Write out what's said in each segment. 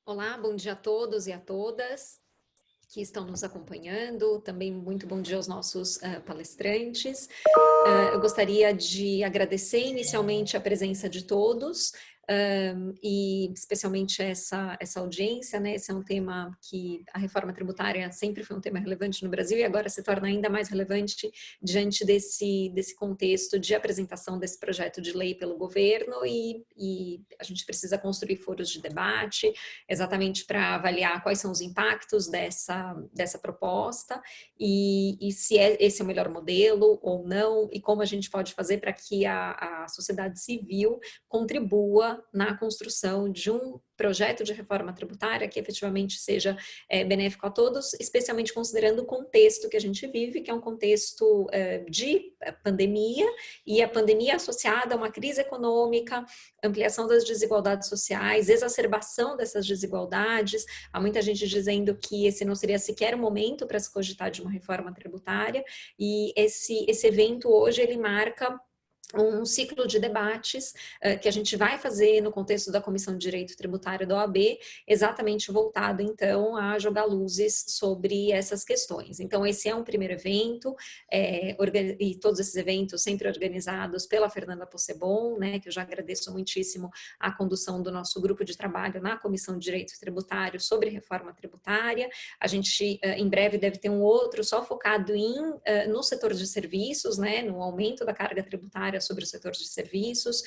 Olá, bom dia a todos e a todas que estão nos acompanhando. Também muito bom dia aos nossos palestrantes. Eu gostaria de agradecer inicialmente a presença de todos, e especialmente essa audiência, né? Esse é um tema que a reforma tributária sempre foi um tema relevante no Brasil e agora se torna ainda mais relevante diante desse contexto de apresentação desse projeto de lei pelo governo e a gente precisa construir foros de debate exatamente para avaliar quais são os impactos dessa proposta e se esse é o melhor modelo ou não, e como a gente pode fazer para que a sociedade civil contribua na construção de um projeto de reforma tributária que efetivamente seja benéfico a todos, especialmente considerando o contexto que a gente vive, que é um contexto de pandemia, e a pandemia associada a uma crise econômica, ampliação das desigualdades sociais, exacerbação dessas desigualdades. Há muita gente dizendo que esse não seria sequer o momento para se cogitar de uma reforma tributária, e esse evento hoje ele marca um ciclo de debates que a gente vai fazer no contexto da Comissão de Direito Tributário da OAB, exatamente voltado, então, a jogar luzes sobre essas questões. Então, esse é um primeiro evento, e todos esses eventos sempre organizados pela Fernanda Possebon, né, que eu já agradeço muitíssimo a condução do nosso grupo de trabalho na Comissão de Direito Tributário sobre reforma tributária. A gente, em breve, deve ter um outro só focado no setor de serviços, né, no aumento da carga tributária sobre o setor de serviços,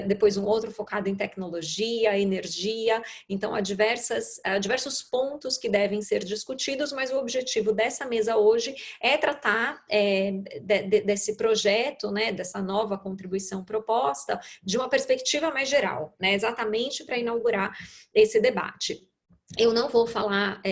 depois um outro focado em tecnologia, energia. Então, há diversos pontos que devem ser discutidos, mas o objetivo dessa mesa hoje é tratar desse projeto, né, dessa nova contribuição proposta, de uma perspectiva mais geral, né, exatamente para inaugurar esse debate. Eu não vou falar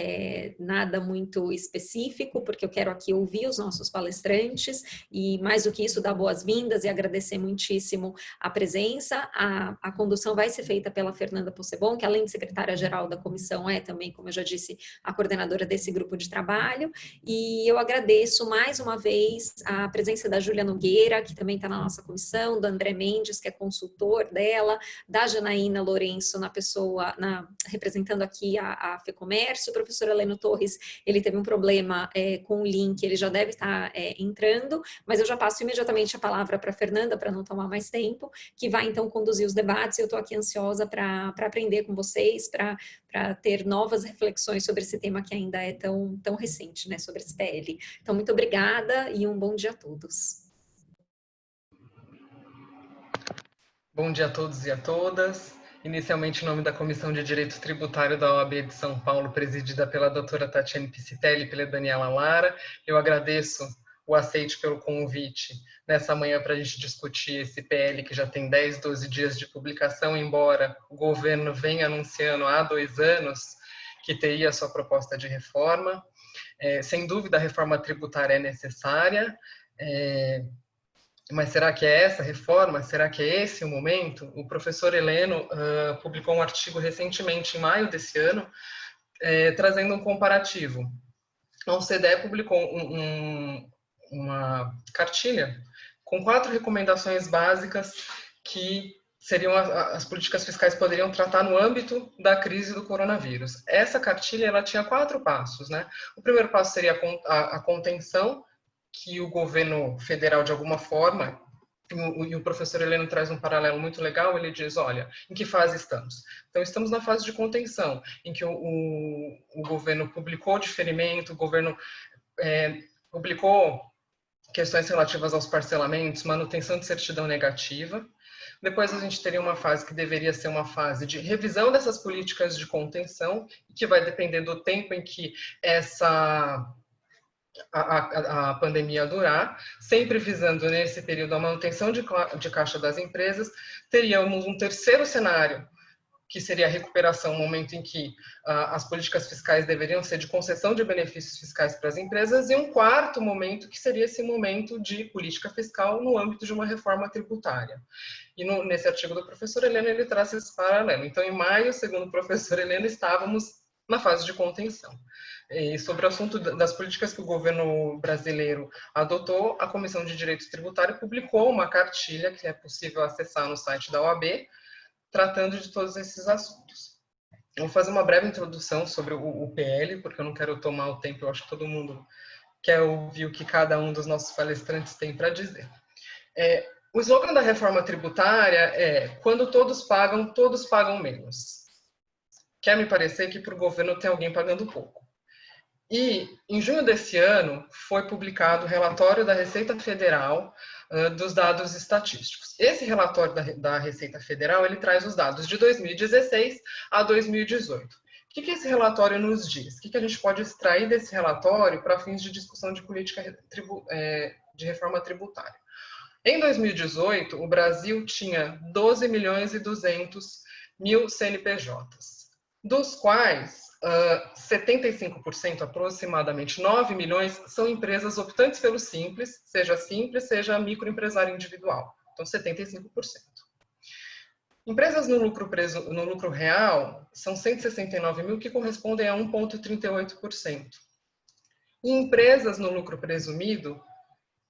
nada muito específico, porque eu quero aqui ouvir os nossos palestrantes e, mais do que isso, dar boas-vindas e agradecer muitíssimo a presença. A condução vai ser feita pela Fernanda Possebon, que além de secretária-geral da comissão, é também, como eu já disse, a coordenadora desse grupo de trabalho. E eu agradeço mais uma vez a presença da Júlia Nogueira, que também está na nossa comissão, do André Mendes, que é consultor dela, da Janaína Lourenço, representando aqui a FEComércio. O professor Heleno Torres, ele teve um problema com o link, ele já deve estar entrando, mas eu já passo imediatamente a palavra para a Fernanda, para não tomar mais tempo, que vai então conduzir os debates. Eu estou aqui ansiosa para aprender com vocês, para ter novas reflexões sobre esse tema que ainda é tão recente, né, sobre esse PL. Então, muito obrigada e um bom dia a todos. Bom dia a todos e a todas. Inicialmente, em nome da Comissão de Direito Tributário da OAB de São Paulo, presidida pela doutora Tatiane Piscitelli e pela Daniela Lara, eu agradeço o aceite pelo convite nessa manhã para a gente discutir esse PL que já tem 10, 12 dias de publicação, embora o governo venha anunciando há 2 anos que teria a sua proposta de reforma. Sem dúvida, a reforma tributária é necessária, mas será que é essa reforma? Será que é esse o momento? O professor Heleno publicou um artigo recentemente, em maio desse ano, trazendo um comparativo. A OCDE publicou uma cartilha com 4 recomendações básicas que seriam as políticas fiscais poderiam tratar no âmbito da crise do coronavírus. Essa cartilha ela tinha 4 passos, né? O primeiro passo seria a contenção, que o governo federal, de alguma forma, e o professor Heleno traz um paralelo muito legal, ele diz, olha, em que fase estamos? Então, estamos na fase de contenção, em que o governo publicou diferimento, o governo publicou questões relativas aos parcelamentos, manutenção de certidão negativa. Depois a gente teria uma fase que deveria ser uma fase de revisão dessas políticas de contenção, que vai depender do tempo em que a pandemia durar, sempre visando nesse período a manutenção de caixa das empresas. Teríamos um terceiro cenário, que seria a recuperação, um momento em que as políticas fiscais deveriam ser de concessão de benefícios fiscais para as empresas, e um quarto momento, que seria esse momento de política fiscal no âmbito de uma reforma tributária. E nesse artigo do professor Heleno, ele traz esse paralelo. Então, em maio, segundo o professor Heleno, estávamos na fase de contenção. E sobre o assunto das políticas que o governo brasileiro adotou, a Comissão de Direito Tributário publicou uma cartilha que é possível acessar no site da OAB, tratando de todos esses assuntos. Eu vou fazer uma breve introdução sobre o PL, porque eu não quero tomar o tempo, eu acho que todo mundo quer ouvir o que cada um dos nossos palestrantes tem para dizer. O slogan da reforma tributária é: quando todos pagam menos. Quer me parecer que para o governo tem alguém pagando pouco. E, em junho desse ano, foi publicado o relatório da Receita Federal dos dados estatísticos. Esse relatório da Receita Federal, ele traz os dados de 2016 a 2018. O que esse relatório nos diz? O que a gente pode extrair desse relatório para fins de discussão de política de reforma tributária? Em 2018, o Brasil tinha 12 milhões e 200 mil CNPJs, dos quais 75%, aproximadamente 9 milhões, são empresas optantes pelo simples, seja microempresário individual. Então, 75%. Empresas no lucro real são 169 mil, que correspondem a 1,38%. E empresas no lucro presumido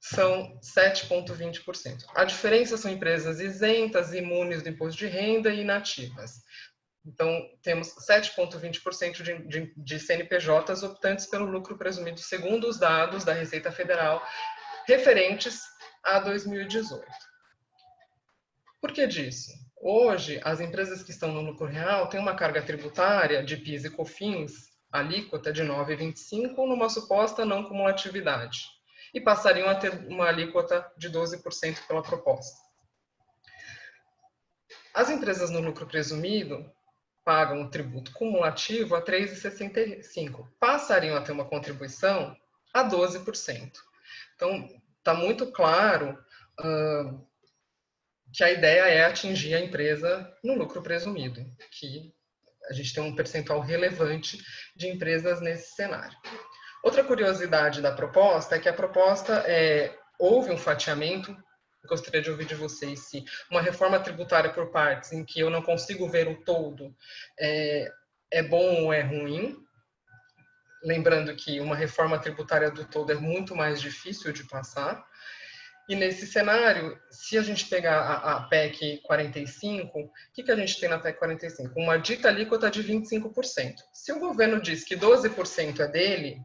são 7,20%. A diferença são empresas isentas, imunes do imposto de renda e inativas. Então, temos 7,20% de CNPJs optantes pelo lucro presumido, segundo os dados da Receita Federal, referentes a 2018. Por que disso? Hoje, as empresas que estão no lucro real têm uma carga tributária de PIS e COFINS, alíquota de 9,25%, numa suposta não cumulatividade, e passariam a ter uma alíquota de 12% pela proposta. As empresas no lucro presumido pagam o tributo cumulativo a 3,65%, passariam a ter uma contribuição a 12%. Então, está muito claro que a ideia é atingir a empresa no lucro presumido, que a gente tem um percentual relevante de empresas nesse cenário. Outra curiosidade da proposta é que a proposta houve um fatiamento. Gostaria de ouvir de vocês se uma reforma tributária por partes, em que eu não consigo ver o todo, é bom ou é ruim. Lembrando que uma reforma tributária do todo é muito mais difícil de passar. E nesse cenário, se a gente pegar a PEC 45, o que a gente tem na PEC 45? Uma dita alíquota de 25%. Se o governo diz que 12% é dele,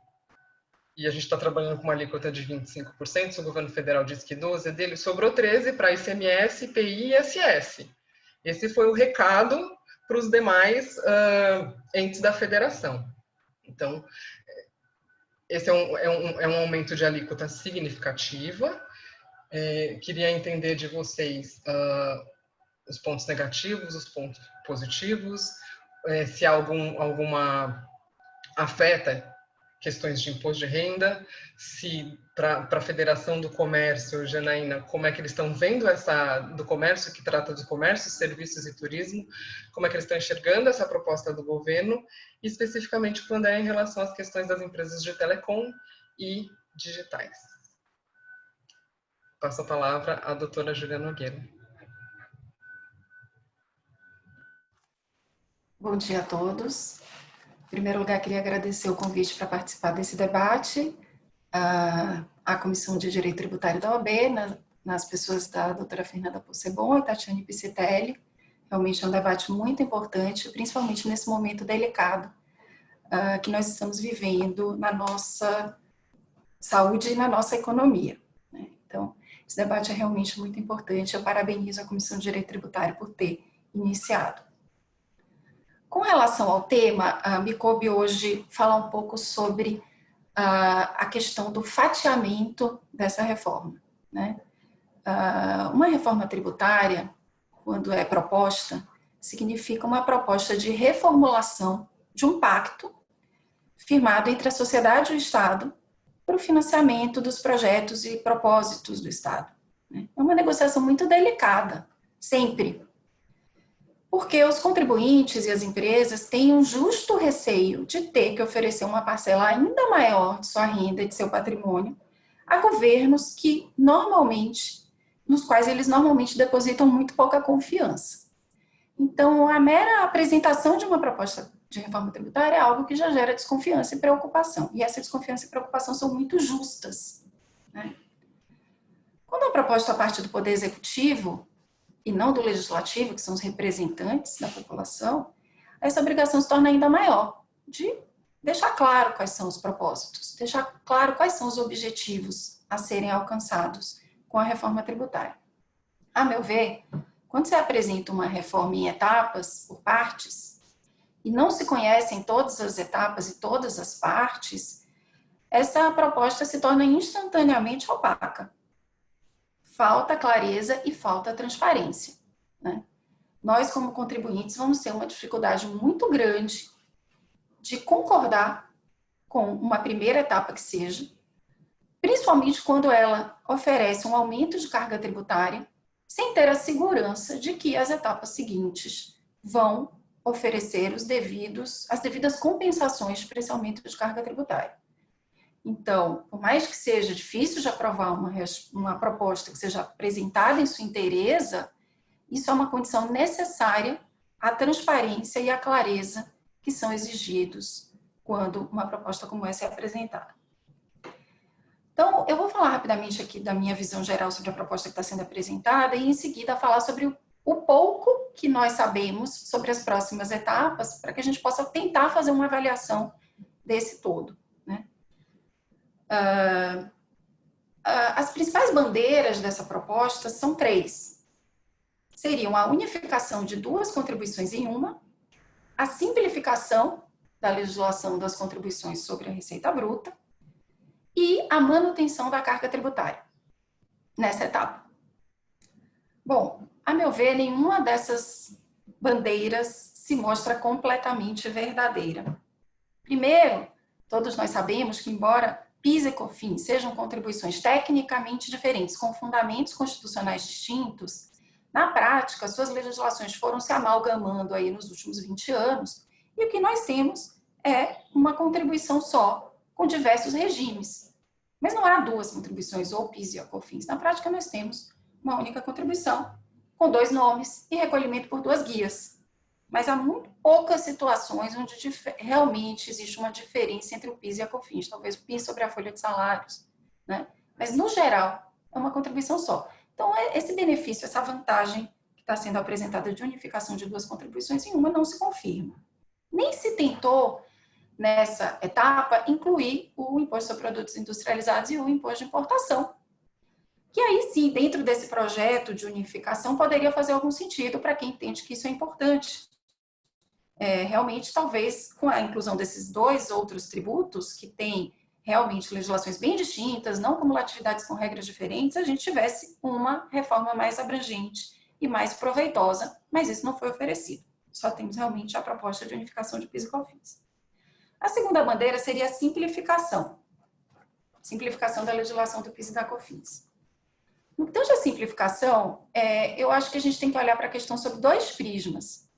e a gente está trabalhando com uma alíquota de 25%, se o governo federal diz que 12% é dele, sobrou 13% para ICMS, IPI e ISS. Esse foi o recado para os demais entes da federação. Então, esse é um aumento de alíquota significativa. Queria entender de vocês os pontos negativos, os pontos positivos, se alguma afeta questões de imposto de renda, se para a Federação do Comércio, Janaína, como é que eles estão vendo do comércio, que trata de comércio, serviços e turismo, como é que eles estão enxergando essa proposta do governo, e especificamente quando é em relação às questões das empresas de telecom e digitais. Passo a palavra à doutora Júlia Nogueira. Bom dia a todos. Em primeiro lugar, queria agradecer o convite para participar desse debate, à Comissão de Direito Tributário da OAB, nas pessoas da doutora Fernanda Possebon e Tatiane Piscitelli. Realmente é um debate muito importante, principalmente nesse momento delicado que nós estamos vivendo na nossa saúde e na nossa economia. Né? Então, esse debate é realmente muito importante. Eu parabenizo a Comissão de Direito Tributário por ter iniciado. Com relação ao tema, me coube hoje falar um pouco sobre a questão do fatiamento dessa reforma. Né? Uma reforma tributária, quando é proposta, significa uma proposta de reformulação de um pacto firmado entre a sociedade e o Estado para o financiamento dos projetos e propósitos do Estado. Né? É uma negociação muito delicada, sempre. Porque os contribuintes e as empresas têm um justo receio de ter que oferecer uma parcela ainda maior de sua renda e de seu patrimônio a governos nos quais eles normalmente depositam muito pouca confiança. Então, a mera apresentação de uma proposta de reforma tributária é algo que já gera desconfiança e preocupação. E essa desconfiança e preocupação são muito justas. Né? Quando a proposta parte do Poder Executivo, e não do Legislativo, que são os representantes da população, essa obrigação se torna ainda maior, de deixar claro quais são os propósitos, deixar claro quais são os objetivos a serem alcançados com a reforma tributária. A meu ver, quando você apresenta uma reforma em etapas, por partes, e não se conhecem todas as etapas e todas as partes, essa proposta se torna instantaneamente opaca. Falta clareza e falta transparência, né? Nós, como contribuintes, vamos ter uma dificuldade muito grande de concordar com uma primeira etapa que seja, principalmente quando ela oferece um aumento de carga tributária, sem ter a segurança de que as etapas seguintes vão oferecer as devidas compensações para esse aumento de carga tributária. Então, por mais que seja difícil de aprovar uma proposta que seja apresentada em sua inteireza, isso é uma condição necessária à transparência e à clareza que são exigidos quando uma proposta como essa é apresentada. Então, eu vou falar rapidamente aqui da minha visão geral sobre a proposta que está sendo apresentada e, em seguida, falar sobre o pouco que nós sabemos sobre as próximas etapas, para que a gente possa tentar fazer uma avaliação desse todo, né? As principais bandeiras dessa proposta são 3. Seriam a unificação de 2 contribuições em uma, a simplificação da legislação das contribuições sobre a receita bruta e a manutenção da carga tributária nessa etapa. Bom, a meu ver, nenhuma dessas bandeiras se mostra completamente verdadeira. Primeiro, todos nós sabemos que, embora PIS e COFINS sejam contribuições tecnicamente diferentes, com fundamentos constitucionais distintos, na prática, suas legislações foram se amalgamando aí nos últimos 20 anos, e o que nós temos é uma contribuição só, com diversos regimes. Mas não há 2 contribuições, ou PIS e COFINS. Na prática, nós temos uma única contribuição, com 2 nomes e recolhimento por 2 guias. Mas há muito poucas situações onde realmente existe uma diferença entre o PIS e a COFINS. Talvez o PIS sobre a folha de salários, né? Mas, no geral, é uma contribuição só. Então, esse benefício, essa vantagem que está sendo apresentada de unificação de 2 contribuições em uma não se confirma. Nem se tentou, nessa etapa, incluir o imposto sobre produtos industrializados e o imposto de importação, que aí sim, dentro desse projeto de unificação, poderia fazer algum sentido para quem entende que isso é importante. Realmente, talvez, com a inclusão desses 2 outros tributos, que têm realmente legislações bem distintas, não cumulatividades com regras diferentes, a gente tivesse uma reforma mais abrangente e mais proveitosa, mas isso não foi oferecido. Só temos realmente a proposta de unificação de PIS e COFINS. A segunda bandeira seria a simplificação. Simplificação da legislação do PIS e da COFINS. No que tange a simplificação, eu acho que a gente tem que olhar para a questão sob 2 prismas.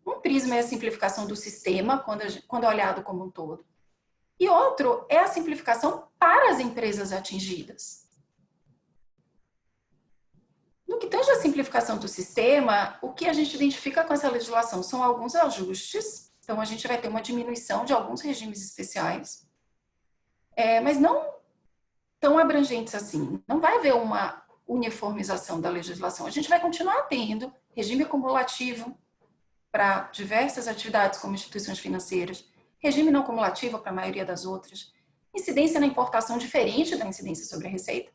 Um prisma é a simplificação do sistema, quando olhado como um todo. E outro é a simplificação para as empresas atingidas. No que tange a simplificação do sistema, o que a gente identifica com essa legislação são alguns ajustes. Então, a gente vai ter uma diminuição de alguns regimes especiais, mas não tão abrangentes assim. Não vai haver uma uniformização da legislação. A gente vai continuar tendo regime cumulativo para diversas atividades como instituições financeiras, regime não cumulativo para a maioria das outras, incidência na importação diferente da incidência sobre a receita,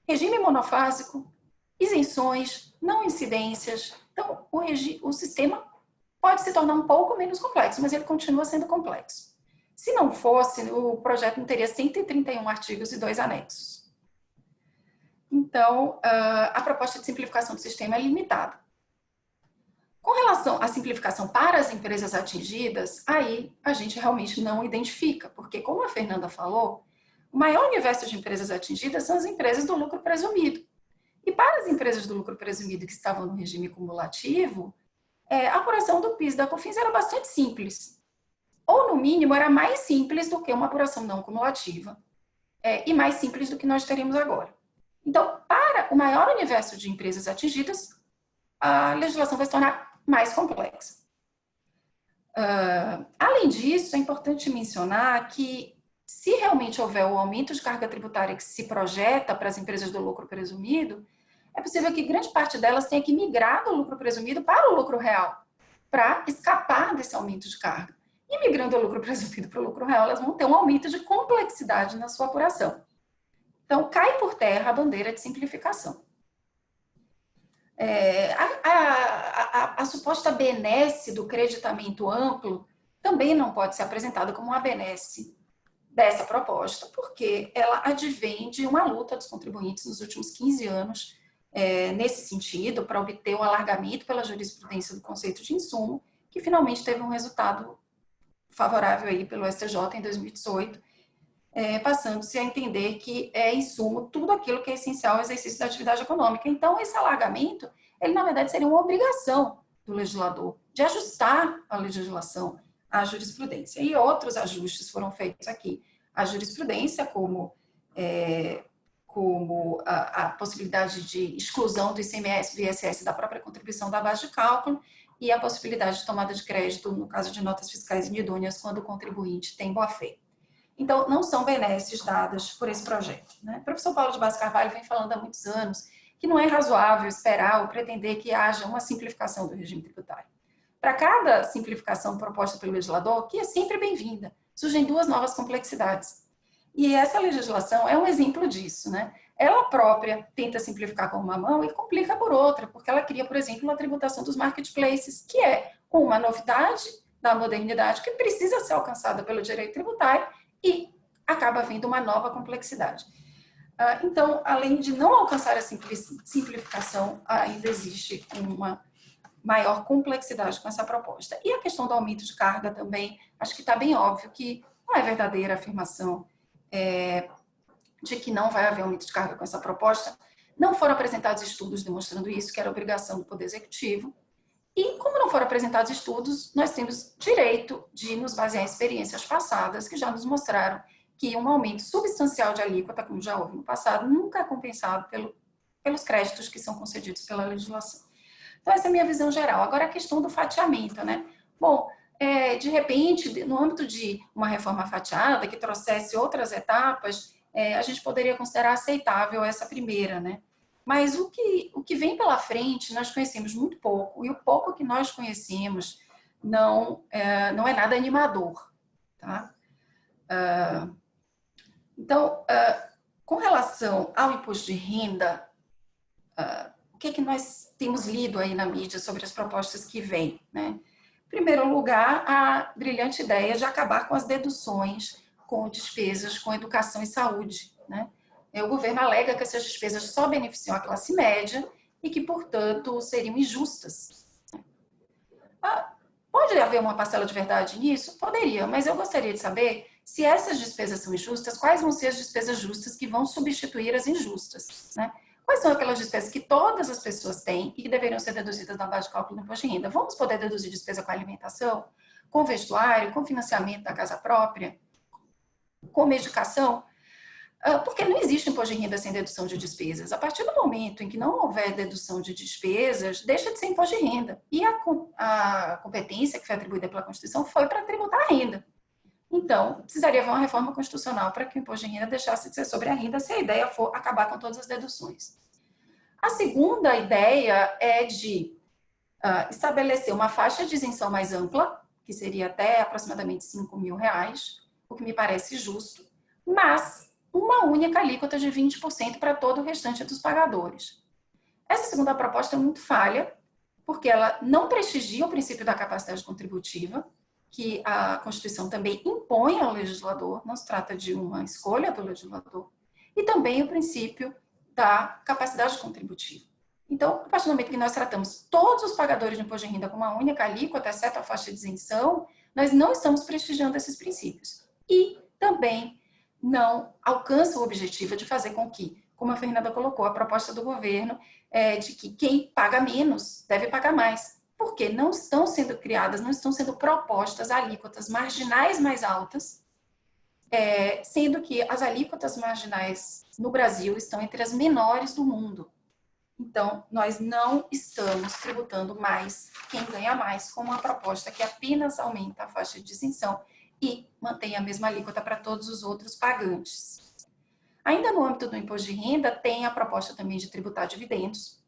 regime monofásico, isenções, não incidências. Então, o sistema pode se tornar um pouco menos complexo, mas ele continua sendo complexo. Se não fosse, o projeto não teria 131 artigos e 2 anexos. Então, a proposta de simplificação do sistema é limitada. Com relação à simplificação para as empresas atingidas, aí a gente realmente não identifica, porque, como a Fernanda falou, o maior universo de empresas atingidas são as empresas do lucro presumido. E para as empresas do lucro presumido que estavam no regime cumulativo, a apuração do PIS e da COFINS era bastante simples. Ou, no mínimo, era mais simples do que uma apuração não cumulativa. E mais simples do que nós teríamos agora. Então, para o maior universo de empresas atingidas, a legislação vai se tornar mais complexa. Além disso, é importante mencionar que, se realmente houver o aumento de carga tributária que se projeta para as empresas do lucro presumido, é possível que grande parte delas tenha que migrar do lucro presumido para o lucro real. para escapar desse aumento de carga. E migrando o lucro presumido para o lucro real, elas vão ter um aumento de complexidade na sua apuração. Então, cai por terra a bandeira de simplificação. A suposta benesse do creditamento amplo também não pode ser apresentada como uma benesse dessa proposta, porque ela advém de uma luta dos contribuintes nos últimos 15 anos nesse sentido, para obter o alargamento pela jurisprudência do conceito de insumo, que finalmente teve um resultado favorável aí pelo STJ em 2018, passando-se a entender que é insumo tudo aquilo que é essencial ao exercício da atividade econômica. Então, esse alargamento, ele na verdade seria uma obrigação do legislador de ajustar a legislação à jurisprudência. E outros ajustes foram feitos aqui. A jurisprudência, como a possibilidade de exclusão do ICMS e do ISS da própria contribuição da base de cálculo e a possibilidade de tomada de crédito no caso de notas fiscais inidôneas quando o contribuinte tem boa-fé. Então, não são benesses dadas por esse projeto, né? O professor Paulo de Barros Carvalho vem falando há muitos anos que não é razoável esperar ou pretender que haja uma simplificação do regime tributário. Para cada simplificação proposta pelo legislador, que é sempre bem-vinda, surgem duas novas complexidades. E essa legislação é um exemplo disso, né? Ela própria tenta simplificar com uma mão e complica por outra, porque ela cria, por exemplo, a tributação dos marketplaces, que é uma novidade da modernidade que precisa ser alcançada pelo direito tributário e acaba vindo uma nova complexidade. Então, além de não alcançar a simplificação, ainda existe uma maior complexidade com essa proposta. E a questão do aumento de carga também, acho que está bem óbvio que não é verdadeira a afirmação de que não vai haver aumento de carga com essa proposta. Não foram apresentados estudos demonstrando isso, que era obrigação do Poder Executivo. E, como não foram apresentados estudos, nós temos direito de nos basear em experiências passadas que já nos mostraram que um aumento substancial de alíquota, como já houve no passado, nunca é compensado pelos créditos que são concedidos pela legislação. Então, essa é a minha visão geral. Agora, a questão do fatiamento, né? Bom, de repente, no âmbito de uma reforma fatiada, que trouxesse outras etapas, a gente poderia considerar aceitável essa primeira, né? Mas o que vem pela frente, nós conhecemos muito pouco, e o pouco que nós conhecemos não é nada animador, tá? Então, com relação ao imposto de renda, o que nós temos lido aí na mídia sobre as propostas que vêm, né? Em primeiro lugar, a brilhante ideia de acabar com as deduções com despesas com educação e saúde, né? O governo alega que essas despesas só beneficiam a classe média e que, portanto, seriam injustas. Pode haver uma parcela de verdade nisso? Poderia, mas eu gostaria de saber se essas despesas são injustas, quais vão ser as despesas justas que vão substituir as injustas, né? Quais são aquelas despesas que todas as pessoas têm e que deveriam ser deduzidas na base de cálculo do imposto de renda? Vamos poder deduzir despesa com alimentação, com vestuário, com financiamento da casa própria, com medicação? Porque não existe imposto de renda sem dedução de despesas. A partir do momento em que não houver dedução de despesas, deixa de ser imposto de renda. E a competência que foi atribuída pela Constituição foi para tributar a renda. Então, precisaria haver uma reforma constitucional para que o imposto de renda deixasse de ser sobre a renda, se a ideia for acabar com todas as deduções. A segunda ideia é de estabelecer uma faixa de isenção mais ampla, que seria até aproximadamente R$5.000, o que me parece justo, mas uma única alíquota de 20% para todo o restante dos pagadores. Essa segunda proposta é muito falha, porque ela não prestigia o princípio da capacidade contributiva, que a Constituição também impõe ao legislador, não se trata de uma escolha do legislador, e também o princípio da capacidade contributiva. Então, a partir do momento que nós tratamos todos os pagadores de imposto de renda com uma única alíquota, exceto a faixa de isenção, nós não estamos prestigiando esses princípios. E também não alcança o objetivo de fazer com que, como a Fernanda colocou, a proposta do governo é de que quem paga menos deve pagar mais, porque não estão sendo criadas, não estão sendo propostas alíquotas marginais mais altas, sendo que as alíquotas marginais no Brasil estão entre as menores do mundo. Então, nós não estamos tributando mais quem ganha mais, com uma proposta que apenas aumenta a faixa de isenção e mantém a mesma alíquota para todos os outros pagantes. Ainda no âmbito do imposto de renda, tem a proposta também de tributar dividendos.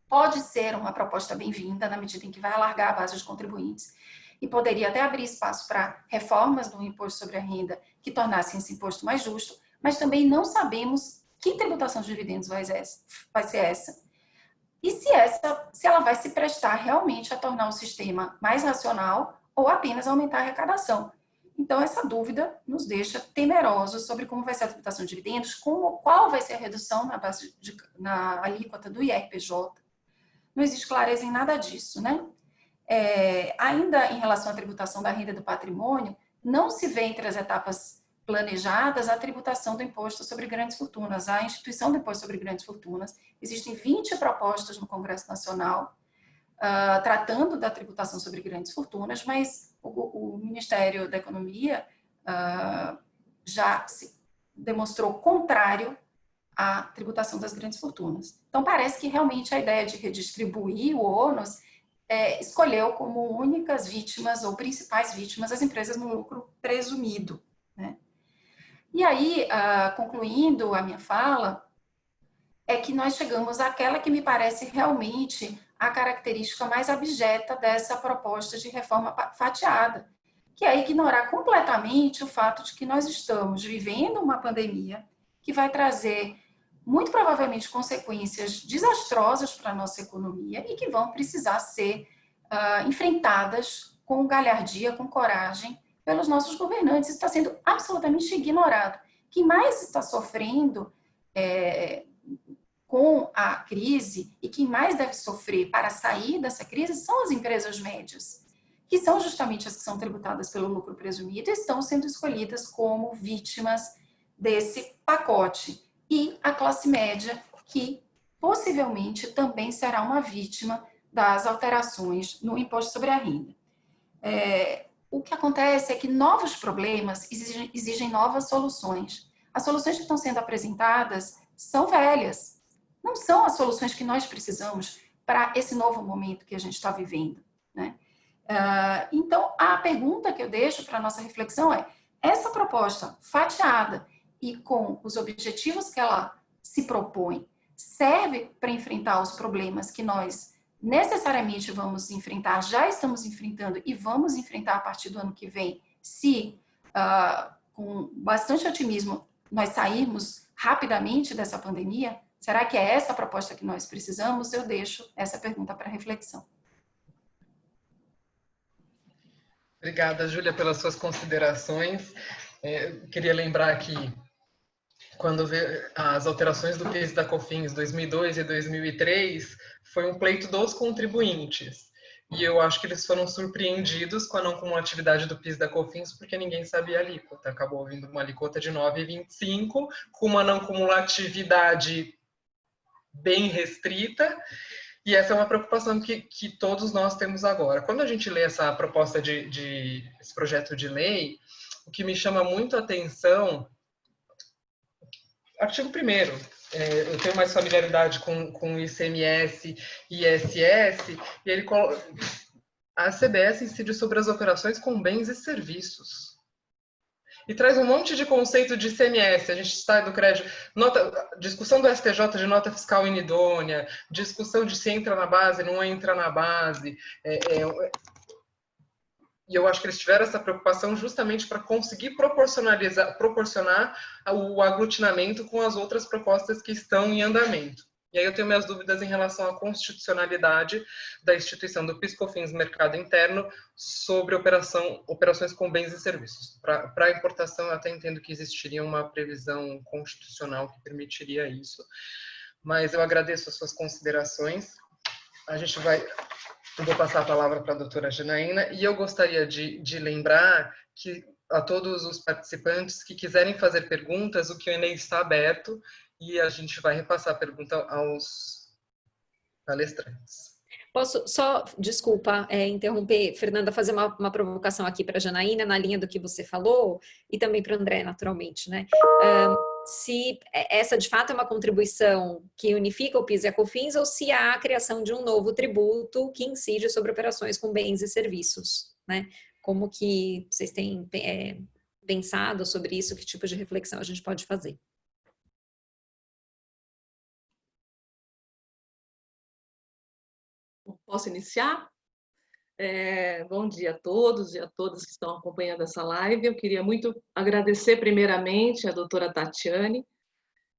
pode ser uma proposta bem-vinda, na medida em que vai alargar a base de contribuintes, e poderia até abrir espaço para reformas no imposto sobre a renda que tornassem esse imposto mais justo, mas também não sabemos que tributação de dividendos vai ser essa, e se ela vai se prestar realmente a tornar o sistema mais racional ou apenas aumentar a arrecadação. Então, essa dúvida nos deixa temerosos sobre como vai ser a tributação de dividendos, qual vai ser a redução na alíquota do IRPJ. Não existe clareza em nada disso, né? Ainda em relação à tributação da renda do patrimônio, não se vê entre as etapas planejadas a tributação do imposto sobre grandes fortunas, a instituição do imposto sobre grandes fortunas. Existem 20 propostas no Congresso Nacional tratando da tributação sobre grandes fortunas, mas o Ministério da Economia já se demonstrou contrário à tributação das grandes fortunas. Então, parece que realmente a ideia de redistribuir o ônus escolheu como únicas vítimas ou principais vítimas as empresas no lucro presumido, né? E aí, concluindo a minha fala, é que nós chegamos àquela que me parece realmente a característica mais abjeta dessa proposta de reforma fatiada, que é ignorar completamente o fato de que nós estamos vivendo uma pandemia que vai trazer, muito provavelmente, consequências desastrosas para a nossa economia e que vão precisar ser enfrentadas com galhardia, com coragem, pelos nossos governantes. Isso está sendo absolutamente ignorado. Quem mais está sofrendo com a crise e quem mais deve sofrer para sair dessa crise são as empresas médias, que são justamente as que são tributadas pelo lucro presumido e estão sendo escolhidas como vítimas desse pacote. E a classe média, que possivelmente também será uma vítima das alterações no imposto sobre a renda. O que acontece é que novos problemas exigem novas soluções. As soluções que estão sendo apresentadas são velhas, não são as soluções que nós precisamos para esse novo momento que a gente está vivendo, né? Então, a pergunta que eu deixo para a nossa reflexão é: essa proposta fatiada e com os objetivos que ela se propõe serve para enfrentar os problemas que nós necessariamente vamos enfrentar, já estamos enfrentando e vamos enfrentar a partir do ano que vem, se com bastante otimismo nós sairmos rapidamente dessa pandemia? Será que é essa a proposta que nós precisamos? Eu deixo essa pergunta para reflexão. Obrigada, Júlia, pelas suas considerações. Queria lembrar que quando veio as alterações do PIS e da COFINS 2002 e 2003, foi um pleito dos contribuintes. E eu acho que eles foram surpreendidos com a não cumulatividade do PIS e da COFINS, porque ninguém sabia a alíquota. Acabou vindo uma alíquota de 9,25, com uma não cumulatividade bem restrita, e essa é uma preocupação que todos nós temos agora. Quando a gente lê essa proposta esse projeto de lei, o que me chama muito a atenção, artigo 1º, eu tenho mais familiaridade com ICMS e ISS, e a CBS incide sobre as operações com bens e serviços. E traz um monte de conceito de ICMS, a gente está do crédito, discussão do STJ de nota fiscal inidônea, discussão de se entra na base, não entra na base. E eu acho que eles tiveram essa preocupação justamente para conseguir proporcionar o aglutinamento com as outras propostas que estão em andamento. E aí eu tenho minhas dúvidas em relação à constitucionalidade da instituição do PIS/COFINS Mercado Interno sobre operações com bens e serviços. Para a importação, eu até entendo que existiria uma previsão constitucional que permitiria isso, mas eu agradeço as suas considerações. Eu vou passar a palavra para a doutora Janaína, e eu gostaria de lembrar que a todos os participantes que quiserem fazer perguntas, o Q&A está aberto, e a gente vai repassar a pergunta aos palestrantes. Posso só, desculpa, interromper, Fernanda, fazer uma provocação aqui para a Janaína, na linha do que você falou, e também para o André, naturalmente, né? Se essa, de fato, é uma contribuição que unifica o PIS e a COFINS, ou se há a criação de um novo tributo que incide sobre operações com bens e serviços, né? Como que vocês têm pensado sobre isso? Que tipo de reflexão a gente pode fazer? posso iniciar? Bom dia a todos e a todas que estão acompanhando essa live. Eu queria muito agradecer primeiramente a doutora Tatiane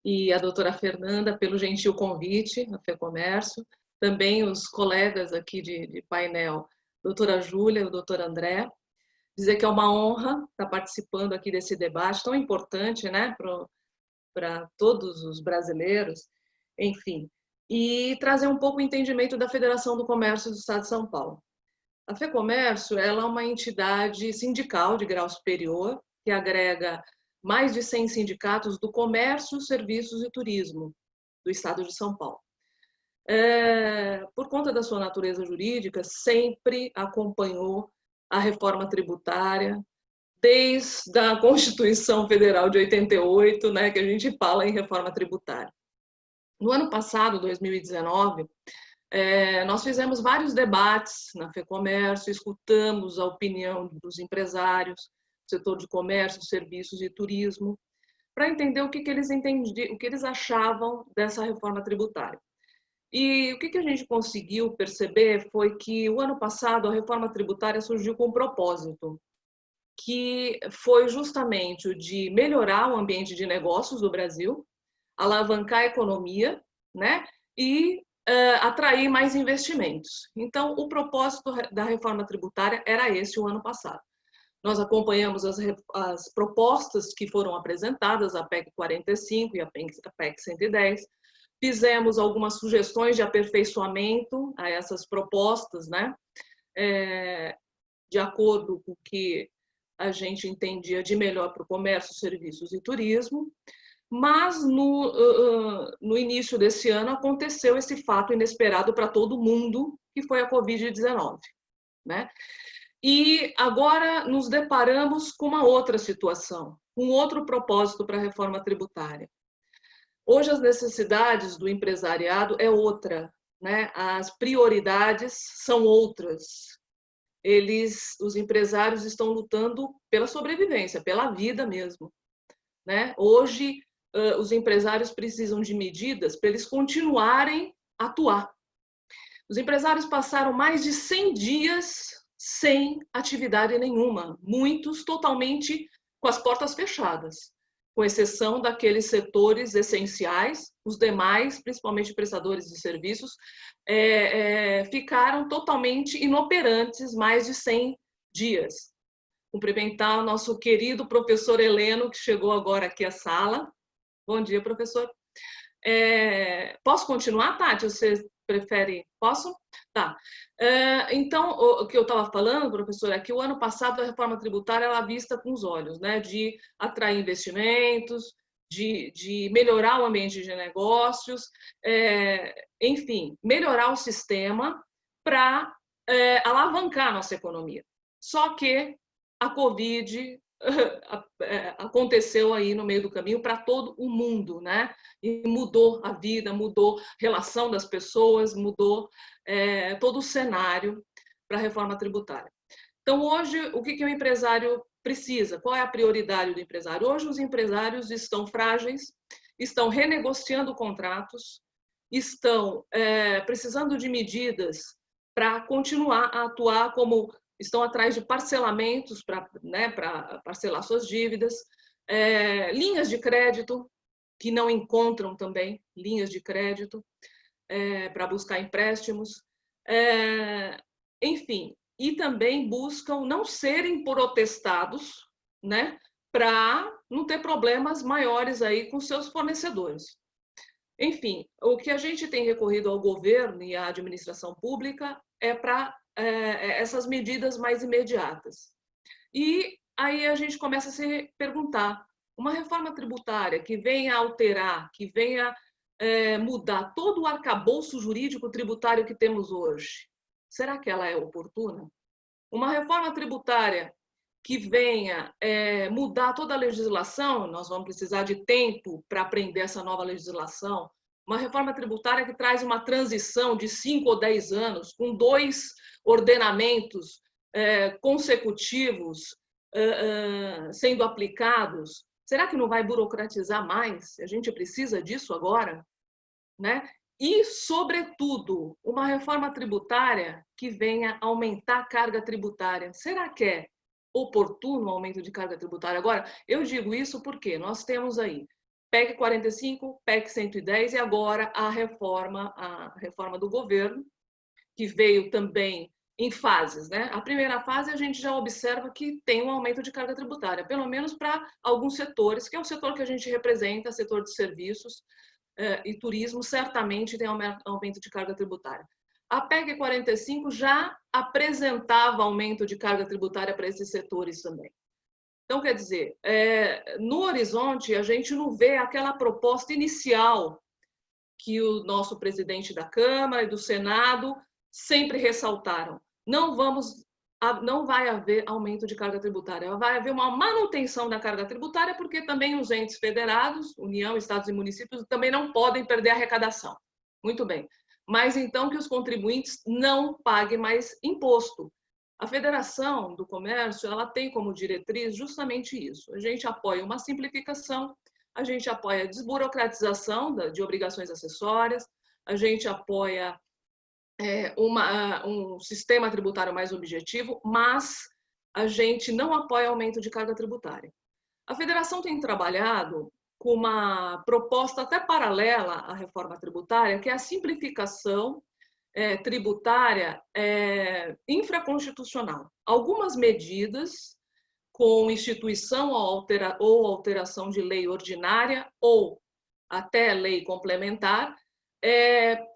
e a doutora Fernanda pelo gentil convite à FEComércio, também os colegas aqui de painel, doutora Júlia e o doutor André. Dizer que é uma honra estar participando aqui desse debate tão importante, né, para todos os brasileiros, enfim, e trazer um pouco o entendimento da Federação do Comércio do Estado de São Paulo. A FEComércio, ela é uma entidade sindical de grau superior que agrega mais de 100 sindicatos do comércio, serviços e turismo do Estado de São Paulo. Por conta da sua natureza jurídica, sempre acompanhou a reforma tributária, desde a Constituição Federal de 88, né, que a gente fala em reforma tributária. No ano passado, 2019, nós fizemos vários debates na FEComércio, escutamos a opinião dos empresários, do setor de comércio, serviços e turismo, para entender o que eles entendiam, o que eles achavam dessa reforma tributária. E o que a gente conseguiu perceber foi que o ano passado a reforma tributária surgiu com um propósito, que foi justamente o de melhorar o ambiente de negócios do Brasil, alavancar a economia, né, e atrair mais investimentos. Então, o propósito da reforma tributária era esse o ano passado. Nós acompanhamos as propostas que foram apresentadas, a PEC 45 e a PEC 110, fizemos algumas sugestões de aperfeiçoamento a essas propostas, né, de acordo com o que a gente entendia de melhor para o comércio, serviços e turismo. Mas no início desse ano aconteceu esse fato inesperado para todo mundo, que foi a Covid-19, né? E agora nos deparamos com uma outra situação, um outro propósito para a reforma tributária. Hoje as necessidades do empresariado é outra, né? As prioridades são outras. Os empresários estão lutando pela sobrevivência, pela vida mesmo, né? Hoje os empresários precisam de medidas para eles continuarem a atuar. Os empresários passaram mais de 100 dias sem atividade nenhuma, muitos totalmente com as portas fechadas, com exceção daqueles setores essenciais, os demais, principalmente prestadores de serviços, ficaram totalmente inoperantes mais de 100 dias. Cumprimentar o nosso querido professor Heleno, que chegou agora aqui à sala. Bom dia, professor. Posso continuar, Tati? Você prefere? Posso? Tá. Então, o que eu estava falando, professor, é que o ano passado a reforma tributária era vista com os olhos, né, de atrair investimentos, de melhorar o ambiente de negócios, enfim, melhorar o sistema para alavancar a nossa economia. Só que a Covid aconteceu aí no meio do caminho para todo o mundo, né? E mudou a vida, mudou a relação das pessoas, mudou todo o cenário para a reforma tributária. Então, hoje, o que o empresário precisa? Qual é a prioridade do empresário? Hoje, os empresários estão frágeis, estão renegociando contratos, estão precisando de medidas para continuar a atuar como estão atrás de parcelamentos para parcelar suas dívidas, linhas de crédito, que não encontram também linhas de crédito para buscar empréstimos, enfim, e também buscam não serem protestados, né, para não ter problemas maiores aí com seus fornecedores. Enfim, o que a gente tem recorrido ao governo e à administração pública é para essas medidas mais imediatas. E aí a gente começa a se perguntar, uma reforma tributária que venha alterar, que venha mudar todo o arcabouço jurídico tributário que temos hoje, será que ela é oportuna? Uma reforma tributária que venha mudar toda a legislação, nós vamos precisar de tempo para aprender essa nova legislação, uma reforma tributária que traz uma transição de 5 ou 10 anos, com 2 ordenamentos consecutivos sendo aplicados, será que não vai burocratizar mais? A gente precisa disso agora, né? E, sobretudo, uma reforma tributária que venha aumentar a carga tributária. Será que é oportuno o aumento de carga tributária? Agora, eu digo isso porque nós temos aí PEC 45, PEC 110 e agora a reforma do governo, que veio também em fases, né? A primeira fase a gente já observa que tem um aumento de carga tributária, pelo menos para alguns setores, que é o setor que a gente representa, setor de serviços e turismo, certamente tem aumento de carga tributária. A PEC 45 já apresentava aumento de carga tributária para esses setores também. Então, quer dizer, no horizonte, a gente não vê aquela proposta inicial que o nosso presidente da Câmara e do Senado sempre ressaltaram. Não vai haver aumento de carga tributária, vai haver uma manutenção da carga tributária, porque também os entes federados, União, Estados e municípios, também não podem perder a arrecadação. Muito bem. Mas então que os contribuintes não paguem mais imposto. A Federação do Comércio, ela tem como diretriz justamente isso. A gente apoia uma simplificação, a gente apoia a desburocratização de obrigações acessórias, a gente apoia um sistema tributário mais objetivo, mas a gente não apoia aumento de carga tributária. A Federação tem trabalhado com uma proposta até paralela à reforma tributária, que é a simplificação tributária infraconstitucional. Algumas medidas com instituição ou alteração de lei ordinária ou até lei complementar,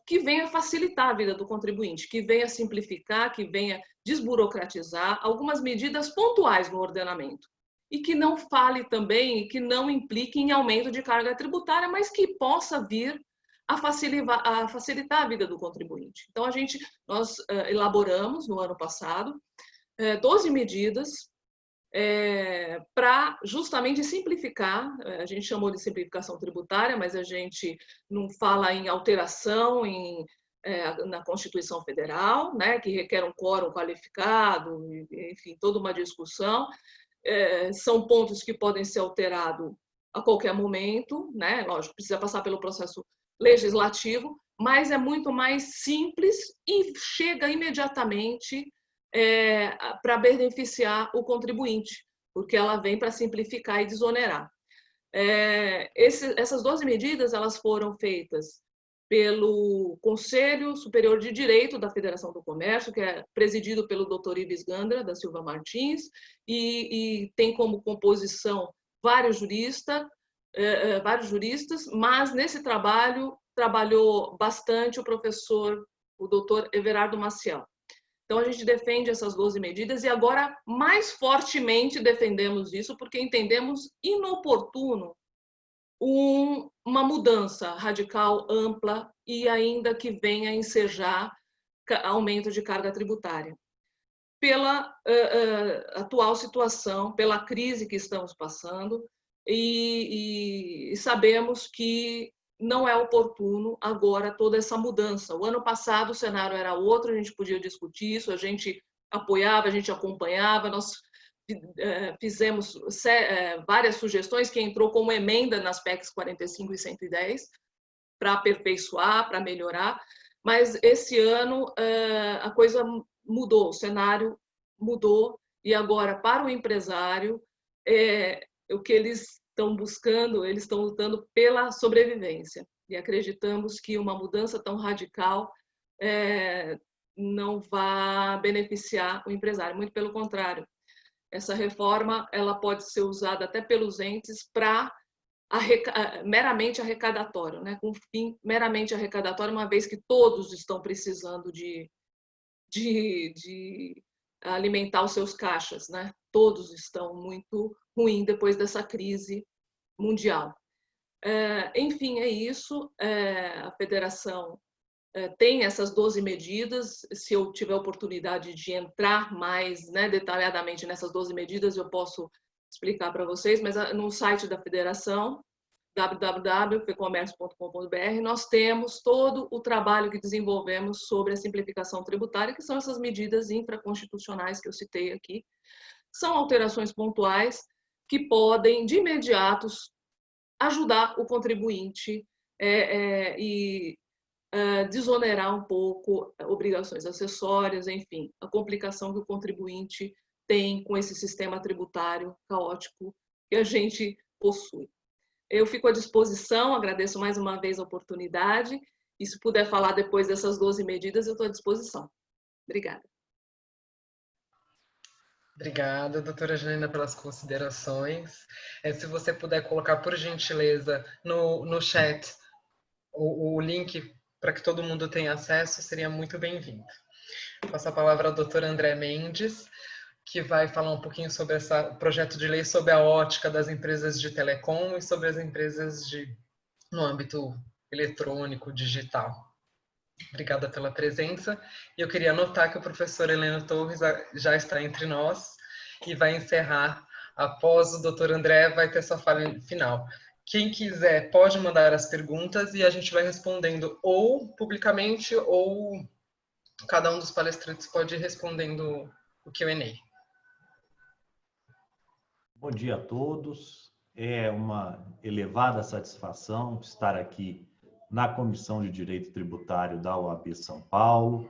que venha facilitar a vida do contribuinte, que venha simplificar, que venha desburocratizar algumas medidas pontuais no ordenamento e que não fale também e que não implique em aumento de carga tributária, mas que possa vir a facilitar a vida do contribuinte. Então, nós elaboramos no ano passado 12 medidas para justamente simplificar. A gente chamou de simplificação tributária, mas a gente não fala em alteração na Constituição Federal, né, que requer um quórum qualificado, enfim, toda uma discussão. São pontos que podem ser alterados a qualquer momento, né? Lógico, precisa passar pelo processo legislativo, mas é muito mais simples e chega imediatamente para beneficiar o contribuinte, porque ela vem para simplificar e desonerar. Essas 12 medidas elas foram feitas pelo Conselho Superior de Direito da Federação do Comércio, que é presidido pelo Dr. Ives Gandra da Silva Martins, e tem como composição vários juristas, mas nesse trabalho trabalhou bastante o professor, o doutor Everardo Maciel. Então, a gente defende essas 12 medidas e agora mais fortemente defendemos isso porque entendemos inoportuno uma mudança radical, ampla e ainda que venha ensejar aumento de carga tributária. Pela atual situação, pela crise que estamos passando e sabemos que não é oportuno agora toda essa mudança. O ano passado o cenário era outro, a gente podia discutir isso, a gente apoiava, a gente acompanhava, nós fizemos várias sugestões que entrou como emenda nas PECs 45 e 110 para aperfeiçoar, para melhorar, mas esse ano a coisa mudou, o cenário mudou e agora para o empresário o que eles estão buscando, eles estão lutando pela sobrevivência e acreditamos que uma mudança tão radical não vai beneficiar o empresário, muito pelo contrário. Essa reforma ela pode ser usada até pelos entes para meramente arrecadatório, né? Com fim meramente arrecadatório, uma vez que todos estão precisando de alimentar os seus caixas, né? Todos estão muito ruins depois dessa crise mundial. Enfim, é isso. A federação tem essas 12 medidas. Se eu tiver oportunidade de entrar mais, né, detalhadamente nessas 12 medidas, eu posso explicar para vocês, mas no site da federação, www.fecomércio.com.br, nós temos todo o trabalho que desenvolvemos sobre a simplificação tributária, que são essas medidas infraconstitucionais que eu citei aqui. São alterações pontuais que podem, de imediato, ajudar o contribuinte e desonerar um pouco obrigações acessórias, enfim, a complicação que o contribuinte tem com esse sistema tributário caótico que a gente possui. Eu fico à disposição, agradeço mais uma vez a oportunidade, e se puder falar depois dessas 12 medidas, eu estou à disposição. Obrigada. Obrigada, doutora Janaína, pelas considerações. Se você puder colocar, por gentileza, no chat o link para que todo mundo tenha acesso, seria muito bem-vindo. Passo a palavra ao doutor André Mendes, que vai falar um pouquinho sobre esse projeto de lei sob a ótica das empresas de telecom e sobre as empresas no âmbito eletrônico, digital. Obrigada pela presença. E eu queria anotar que o professor Heleno Torres já está entre nós e vai encerrar após o doutor André, vai ter sua fala final. Quem quiser pode mandar as perguntas e a gente vai respondendo ou publicamente ou cada um dos palestrantes pode ir respondendo o Q&A. Bom dia a todos. É uma elevada satisfação estar aqui na Comissão de Direito Tributário da OAB São Paulo,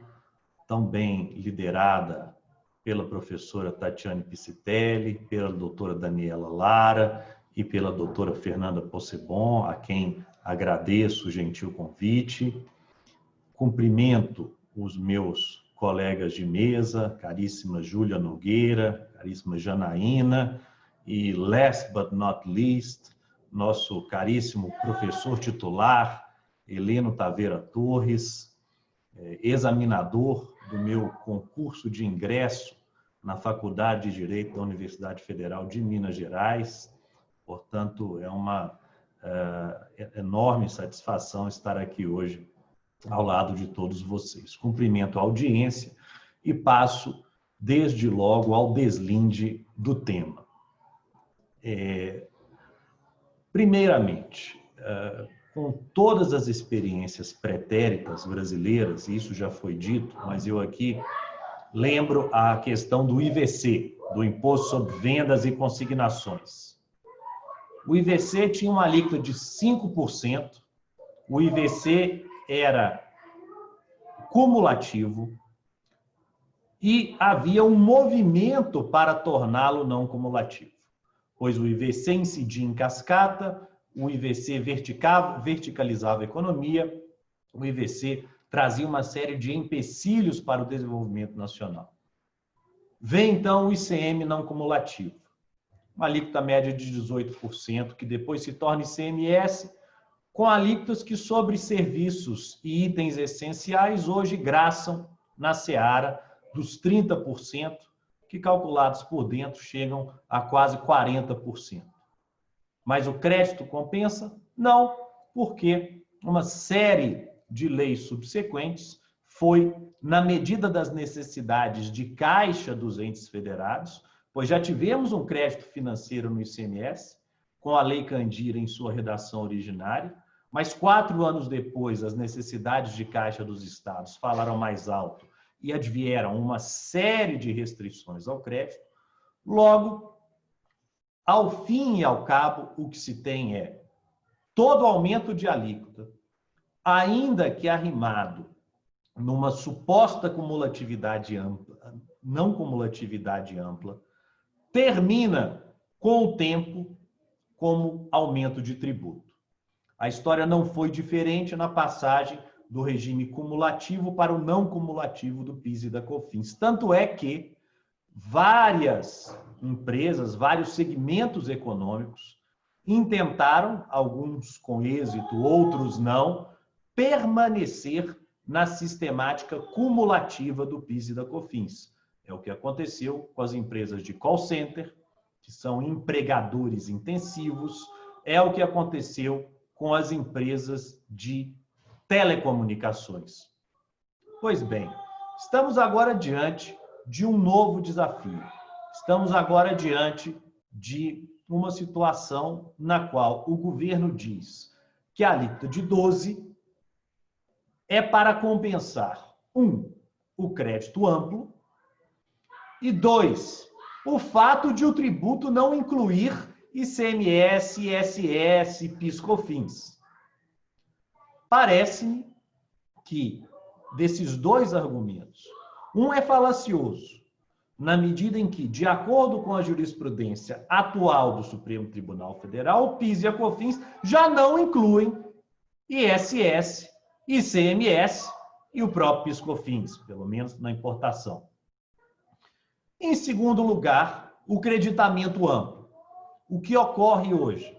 também liderada pela professora Tatiane Piscitelli, pela doutora Daniela Lara e pela doutora Fernanda Possebon, a quem agradeço o gentil convite. Cumprimento os meus colegas de mesa, caríssima Júlia Nogueira, caríssima Janaína, e last but not least, nosso caríssimo professor titular, Heleno Taveira Torres, examinador do meu concurso de ingresso na Faculdade de Direito da Universidade Federal de Minas Gerais. Portanto, é uma enorme satisfação estar aqui hoje ao lado de todos vocês. Cumprimento a audiência e passo, desde logo, ao deslinde do tema. Primeiramente, com todas as experiências pretéritas brasileiras, isso já foi dito, mas eu aqui lembro a questão do IVC, do Imposto sobre Vendas e Consignações. O IVC tinha uma alíquota de 5%, o IVC era cumulativo e havia um movimento para torná-lo não cumulativo, pois o IVC incidia em cascata, o IVC verticalizava a economia, o IVC trazia uma série de empecilhos para o desenvolvimento nacional. Vem, então, o ICM não cumulativo, uma alíquota média de 18%, que depois se torna ICMS, com alíquotas que, sobre serviços e itens essenciais, hoje graçam na seara dos 30%, que calculados por dentro chegam a quase 40%. Mas o crédito compensa? Não, porque uma série de leis subsequentes foi na medida das necessidades de caixa dos entes federados, pois já tivemos um crédito financeiro no ICMS, com a Lei Candir em sua redação originária, mas 4 anos depois as necessidades de caixa dos estados falaram mais alto e advieram uma série de restrições ao crédito. Logo, ao fim e ao cabo, o que se tem é todo aumento de alíquota, ainda que arrimado numa suposta cumulatividade ampla, não cumulatividade ampla, termina com o tempo como aumento de tributo. A história não foi diferente na passagem do regime cumulativo para o não cumulativo do PIS e da COFINS. Tanto é que várias empresas, vários segmentos econômicos intentaram, alguns com êxito, outros não, permanecer na sistemática cumulativa do PIS e da COFINS. É o que aconteceu com as empresas de call center, que são empregadores intensivos, é o que aconteceu com as empresas de telecomunicações. Pois bem, estamos agora diante de um novo desafio. Estamos agora diante de uma situação na qual o governo diz que a alíquota de 12% é para compensar, 1, o crédito amplo, e 2, o fato de o tributo não incluir ICMS, ISS, PIS, COFINS. Parece-me que, desses dois argumentos, um é falacioso, na medida em que, de acordo com a jurisprudência atual do Supremo Tribunal Federal, o PIS e a COFINS já não incluem ISS, ICMS e o próprio PIS/COFINS, pelo menos na importação. Em segundo lugar, o creditamento amplo. O que ocorre hoje?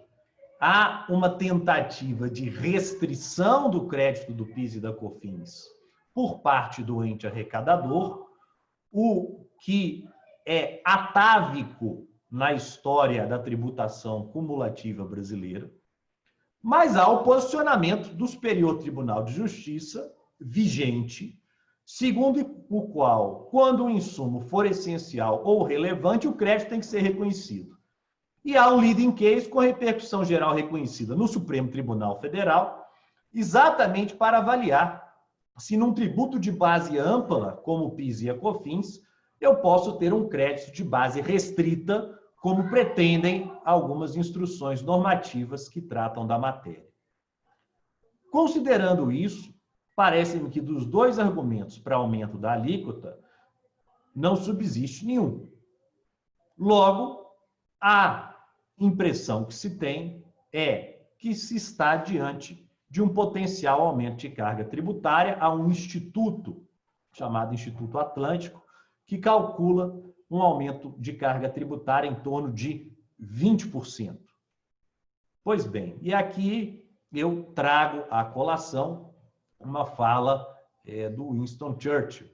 Há uma tentativa de restrição do crédito do PIS e da COFINS por parte do ente arrecadador, o que é atávico na história da tributação cumulativa brasileira, mas há o posicionamento do Superior Tribunal de Justiça vigente, segundo o qual, quando o insumo for essencial ou relevante, o crédito tem que ser reconhecido. E há um leading case com repercussão geral reconhecida no Supremo Tribunal Federal, exatamente para avaliar se num tributo de base ampla, como o PIS e a COFINS, eu posso ter um crédito de base restrita, como pretendem algumas instruções normativas que tratam da matéria. Considerando isso, parece-me que dos dois argumentos para aumento da alíquota, não subsiste nenhum. Logo, a impressão que se tem é que se está diante de um potencial aumento de carga tributária a um instituto, chamado Instituto Atlântico, que calcula um aumento de carga tributária em torno de 20%. Pois bem, e aqui eu trago à colação uma fala do Winston Churchill,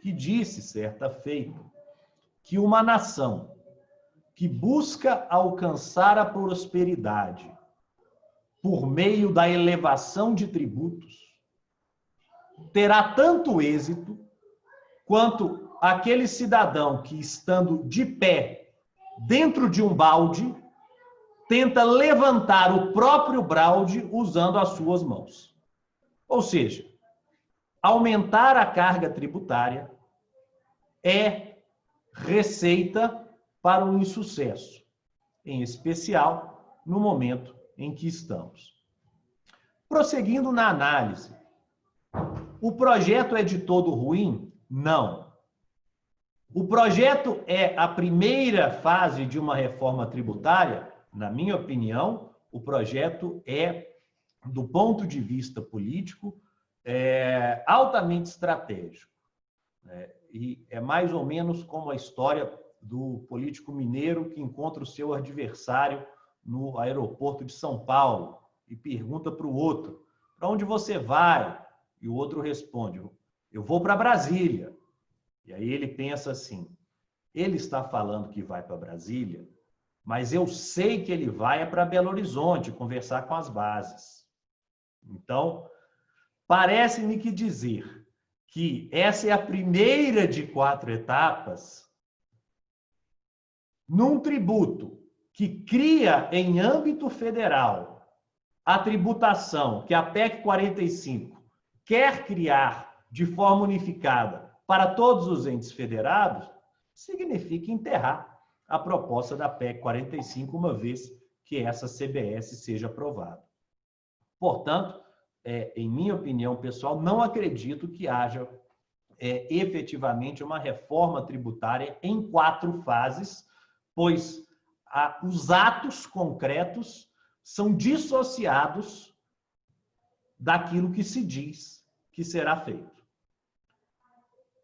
que disse, certa feita, que uma nação que busca alcançar a prosperidade por meio da elevação de tributos terá tanto êxito quanto aquele cidadão que, estando de pé dentro de um balde, tenta levantar o próprio balde usando as suas mãos. Ou seja, aumentar a carga tributária é receita para o insucesso, em especial no momento em que estamos. Prosseguindo na análise, o projeto é de todo ruim? Não. O projeto é a primeira fase de uma reforma tributária? Na minha opinião, o projeto é, do ponto de vista político, altamente estratégico. E é mais ou menos como a história do político mineiro que encontra o seu adversário no aeroporto de São Paulo e pergunta para o outro: para onde você vai? E o outro responde: eu vou para Brasília. E aí ele pensa assim: ele está falando que vai para Brasília, mas eu sei que ele vai para Belo Horizonte conversar com as bases. Então, parece-me que dizer que essa é a primeira de 4 etapas, num tributo que cria em âmbito federal a tributação que a PEC 45 quer criar de forma unificada para todos os entes federados, significa enterrar a proposta da PEC 45, uma vez que essa CBS seja aprovada. Portanto, em minha opinião pessoal, não acredito que haja efetivamente uma reforma tributária em 4 fases, pois os atos concretos são dissociados daquilo que se diz que será feito.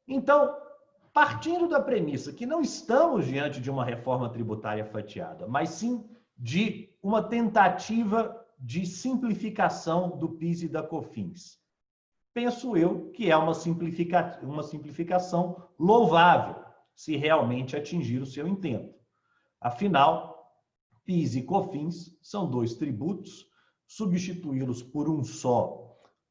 Então, partindo da premissa que não estamos diante de uma reforma tributária fatiada, mas sim de uma tentativa de simplificação do PIS e da COFINS, penso eu que é uma simplificação louvável, se realmente atingir o seu intento. Afinal, PIS e COFINS são 2 tributos, substituí-los por um só,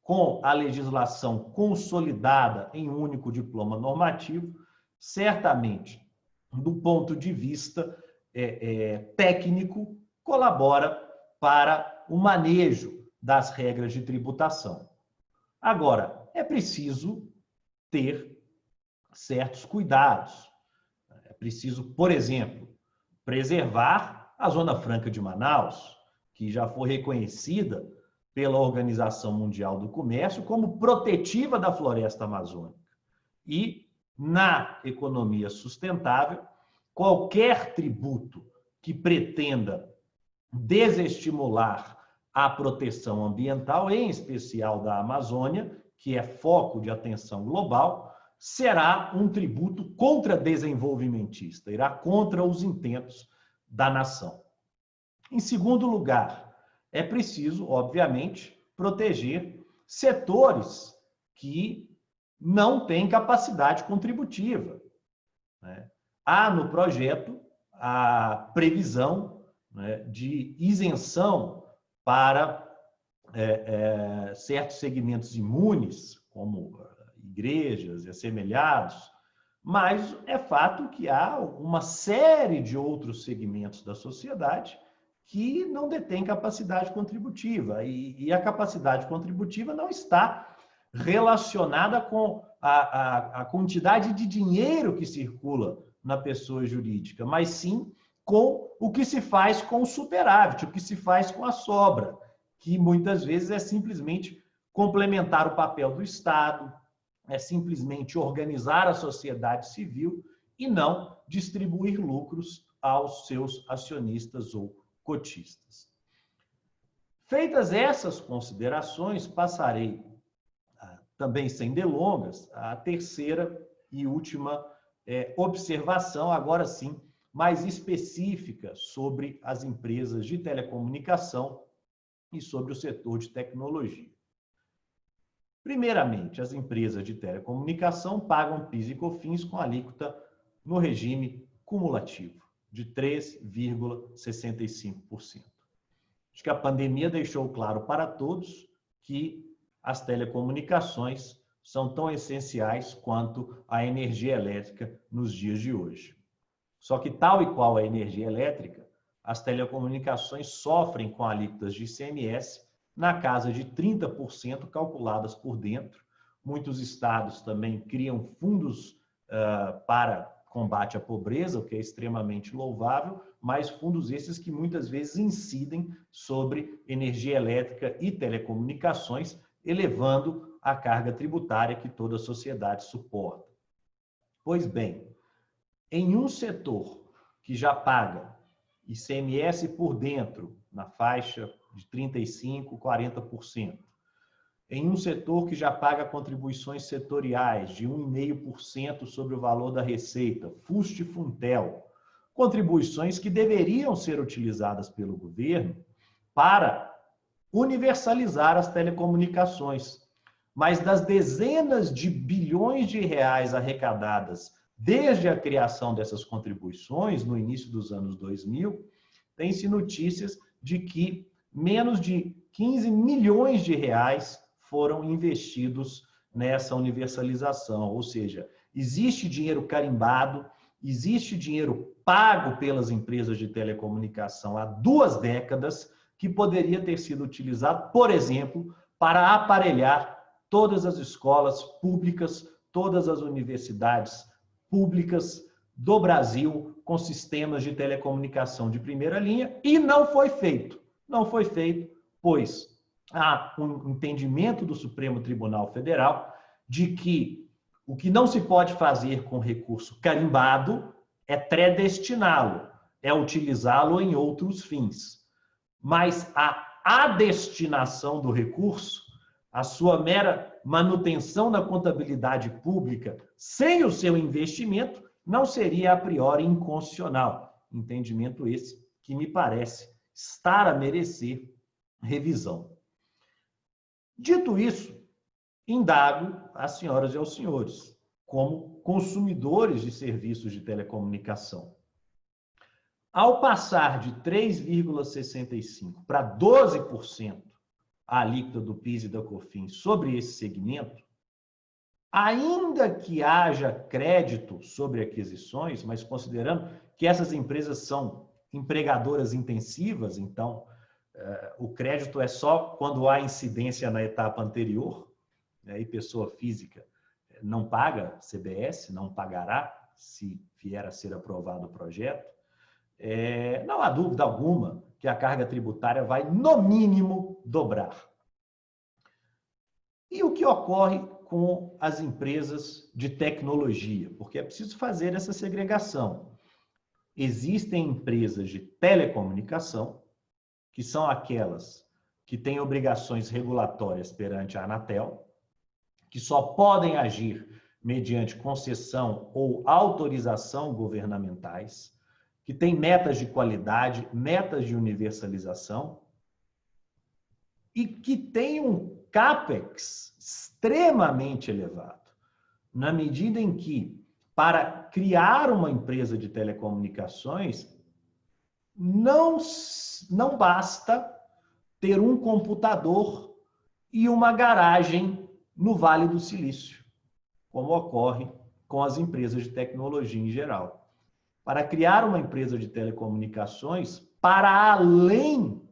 com a legislação consolidada em um único diploma normativo, certamente, do ponto de vista técnico, colabora para o manejo das regras de tributação. Agora, é preciso ter certos cuidados. É preciso, por exemplo, preservar a Zona Franca de Manaus, que já foi reconhecida pela Organização Mundial do Comércio como protetiva da floresta amazônica. E, na economia sustentável, qualquer tributo que pretenda desestimular a proteção ambiental, em especial da Amazônia, que é foco de atenção global, será um tributo contra-desenvolvimentista, irá contra os intentos da nação. Em segundo lugar, é preciso, obviamente, proteger setores que não têm capacidade contributiva, né? Há no projeto a previsão, né, de isenção para certos segmentos imunes, como igrejas e assemelhados, mas é fato que há uma série de outros segmentos da sociedade que não detêm capacidade contributiva, e a capacidade contributiva não está relacionada com a quantidade de dinheiro que circula na pessoa jurídica, mas sim com o que se faz com o superávit, o que se faz com a sobra, que muitas vezes é simplesmente complementar o papel do Estado, é simplesmente organizar a sociedade civil e não distribuir lucros aos seus acionistas ou cotistas. Feitas essas considerações, passarei, também sem delongas, à terceira e última observação, agora sim, mais específica sobre as empresas de telecomunicação e sobre o setor de tecnologia. Primeiramente, as empresas de telecomunicação pagam PIS e COFINS com alíquota no regime cumulativo, de 3,65%. Acho que a pandemia deixou claro para todos que as telecomunicações são tão essenciais quanto a energia elétrica nos dias de hoje. Só que, tal e qual a energia elétrica, as telecomunicações sofrem com alíquotas de ICMS na casa de 30% calculadas por dentro. Muitos estados também criam fundos para combate à pobreza, o que é extremamente louvável, mas fundos esses que muitas vezes incidem sobre energia elétrica e telecomunicações, elevando a carga tributária que toda a sociedade suporta. Pois bem, em um setor que já paga ICMS por dentro, na faixa de 35%, 40%, em um setor que já paga contribuições setoriais de 1,5% sobre o valor da receita, FUST e FUNTEL, contribuições que deveriam ser utilizadas pelo governo para universalizar as telecomunicações. Mas das dezenas de bilhões de reais arrecadadas desde a criação dessas contribuições, no início dos anos 2000, tem-se notícias de que menos de 15 milhões de reais foram investidos nessa universalização. Ou seja, existe dinheiro carimbado, existe dinheiro pago pelas empresas de telecomunicação há 2 décadas que poderia ter sido utilizado, por exemplo, para aparelhar todas as escolas públicas, todas as universidades públicas do Brasil com sistemas de telecomunicação de primeira linha, e não foi feito. Não foi feito, pois há um entendimento do Supremo Tribunal Federal de que o que não se pode fazer com recurso carimbado é predestiná-lo, é utilizá-lo em outros fins. Mas a adestinação do recurso, a sua mera manutenção na contabilidade pública, sem o seu investimento, não seria a priori inconstitucional. Entendimento esse que me parece estar a merecer revisão. Dito isso, indago às senhoras e aos senhores, como consumidores de serviços de telecomunicação. Ao passar de 3,65% para 12% a alíquota do PIS e da COFINS sobre esse segmento, ainda que haja crédito sobre aquisições, mas considerando que essas empresas são empregadoras intensivas, então o crédito é só quando há incidência na etapa anterior, né, e pessoa física não paga CBS, não pagará se vier a ser aprovado o projeto, não há dúvida alguma que a carga tributária vai, no mínimo, dobrar. E o que ocorre com as empresas de tecnologia? Porque é preciso fazer essa segregação. Existem empresas de telecomunicação, que são aquelas que têm obrigações regulatórias perante a Anatel, que só podem agir mediante concessão ou autorização governamentais, que têm metas de qualidade, metas de universalização, e que têm um CAPEX extremamente elevado, na medida em que, para criar uma empresa de telecomunicações, não basta ter um computador e uma garagem no Vale do Silício, como ocorre com as empresas de tecnologia em geral. Para criar uma empresa de telecomunicações, para além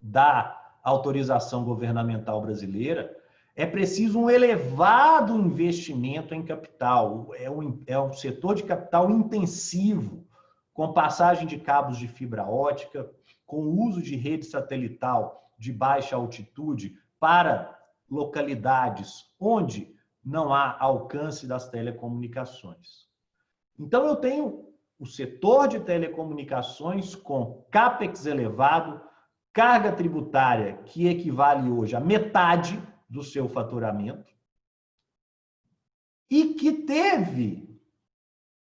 da autorização governamental brasileira, é preciso um elevado investimento em capital. É um setor de capital intensivo, com passagem de cabos de fibra ótica, com o uso de rede satelital de baixa altitude para localidades onde não há alcance das telecomunicações. Então, eu tenho o setor de telecomunicações com CAPEX elevado, carga tributária que equivale hoje a metade do seu faturamento, e que teve,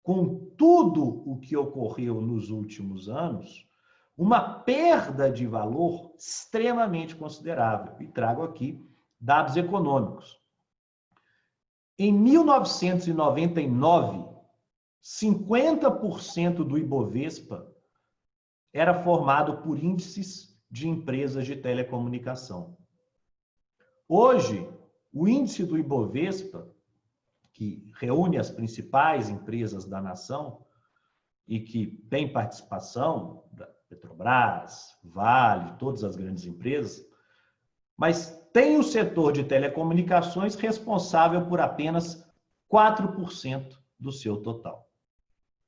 com tudo o que ocorreu nos últimos anos, uma perda de valor extremamente considerável. E trago aqui dados econômicos. Em 1999, 50% do Ibovespa era formado por índices de empresas de telecomunicação. Hoje, o índice do Ibovespa, que reúne as principais empresas da nação e que tem participação da Petrobras, Vale, todas as grandes empresas, mas tem o setor de telecomunicações responsável por apenas 4% do seu total.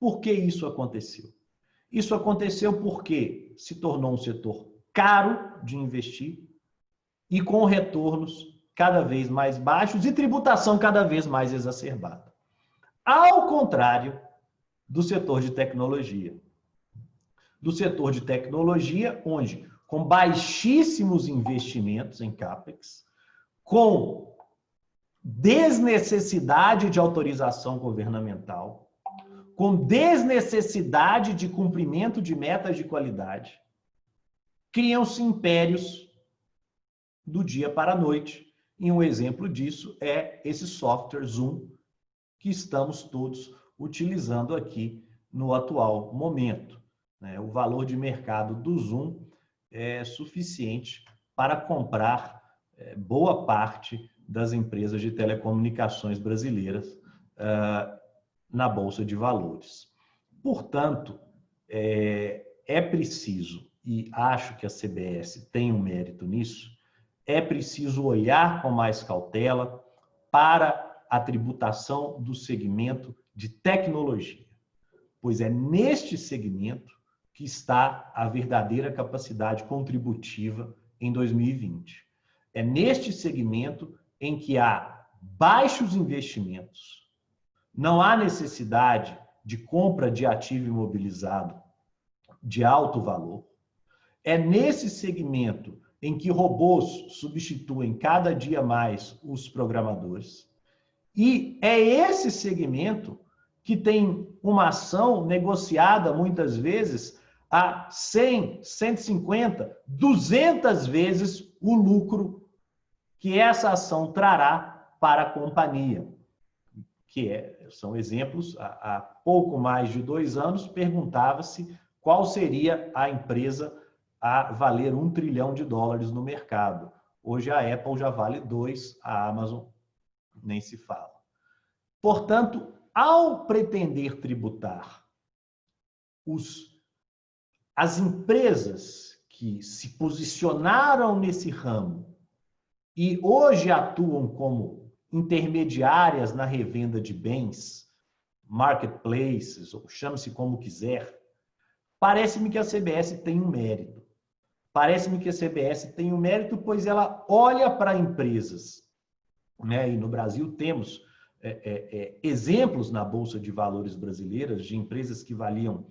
Por que isso aconteceu? Isso aconteceu porque se tornou um setor caro de investir e com retornos cada vez mais baixos e tributação cada vez mais exacerbada. Ao contrário do setor de tecnologia. Do setor de tecnologia, onde, com baixíssimos investimentos em CAPEX, com desnecessidade de autorização governamental, com desnecessidade de cumprimento de metas de qualidade, criam-se impérios do dia para a noite. E um exemplo disso é esse software Zoom que estamos todos utilizando aqui no atual momento. O valor de mercado do Zoom é suficiente para comprar boa parte das empresas de telecomunicações brasileiras na Bolsa de Valores. Portanto, é preciso, e acho que a CBS tem um mérito nisso, é preciso olhar com mais cautela para a tributação do segmento de tecnologia, pois é neste segmento que está a verdadeira capacidade contributiva em 2020. É neste segmento em que há baixos investimentos, não há necessidade de compra de ativo imobilizado de alto valor. É nesse segmento em que robôs substituem cada dia mais os programadores. E é esse segmento que tem uma ação negociada muitas vezes a 100, 150, 200 vezes o lucro que essa ação trará para a companhia. São exemplos, há pouco mais de 2 anos, perguntava-se qual seria a empresa a valer $1 trilhão no mercado. Hoje a Apple já vale 2, a Amazon nem se fala. Portanto, ao pretender tributar as empresas que se posicionaram nesse ramo e hoje atuam como intermediárias na revenda de bens, marketplaces, ou chame-se como quiser, parece-me que a CBS tem um mérito. Parece-me que a CBS tem um mérito, pois ela olha para empresas né? E no Brasil temos exemplos na Bolsa de Valores brasileira de empresas que valiam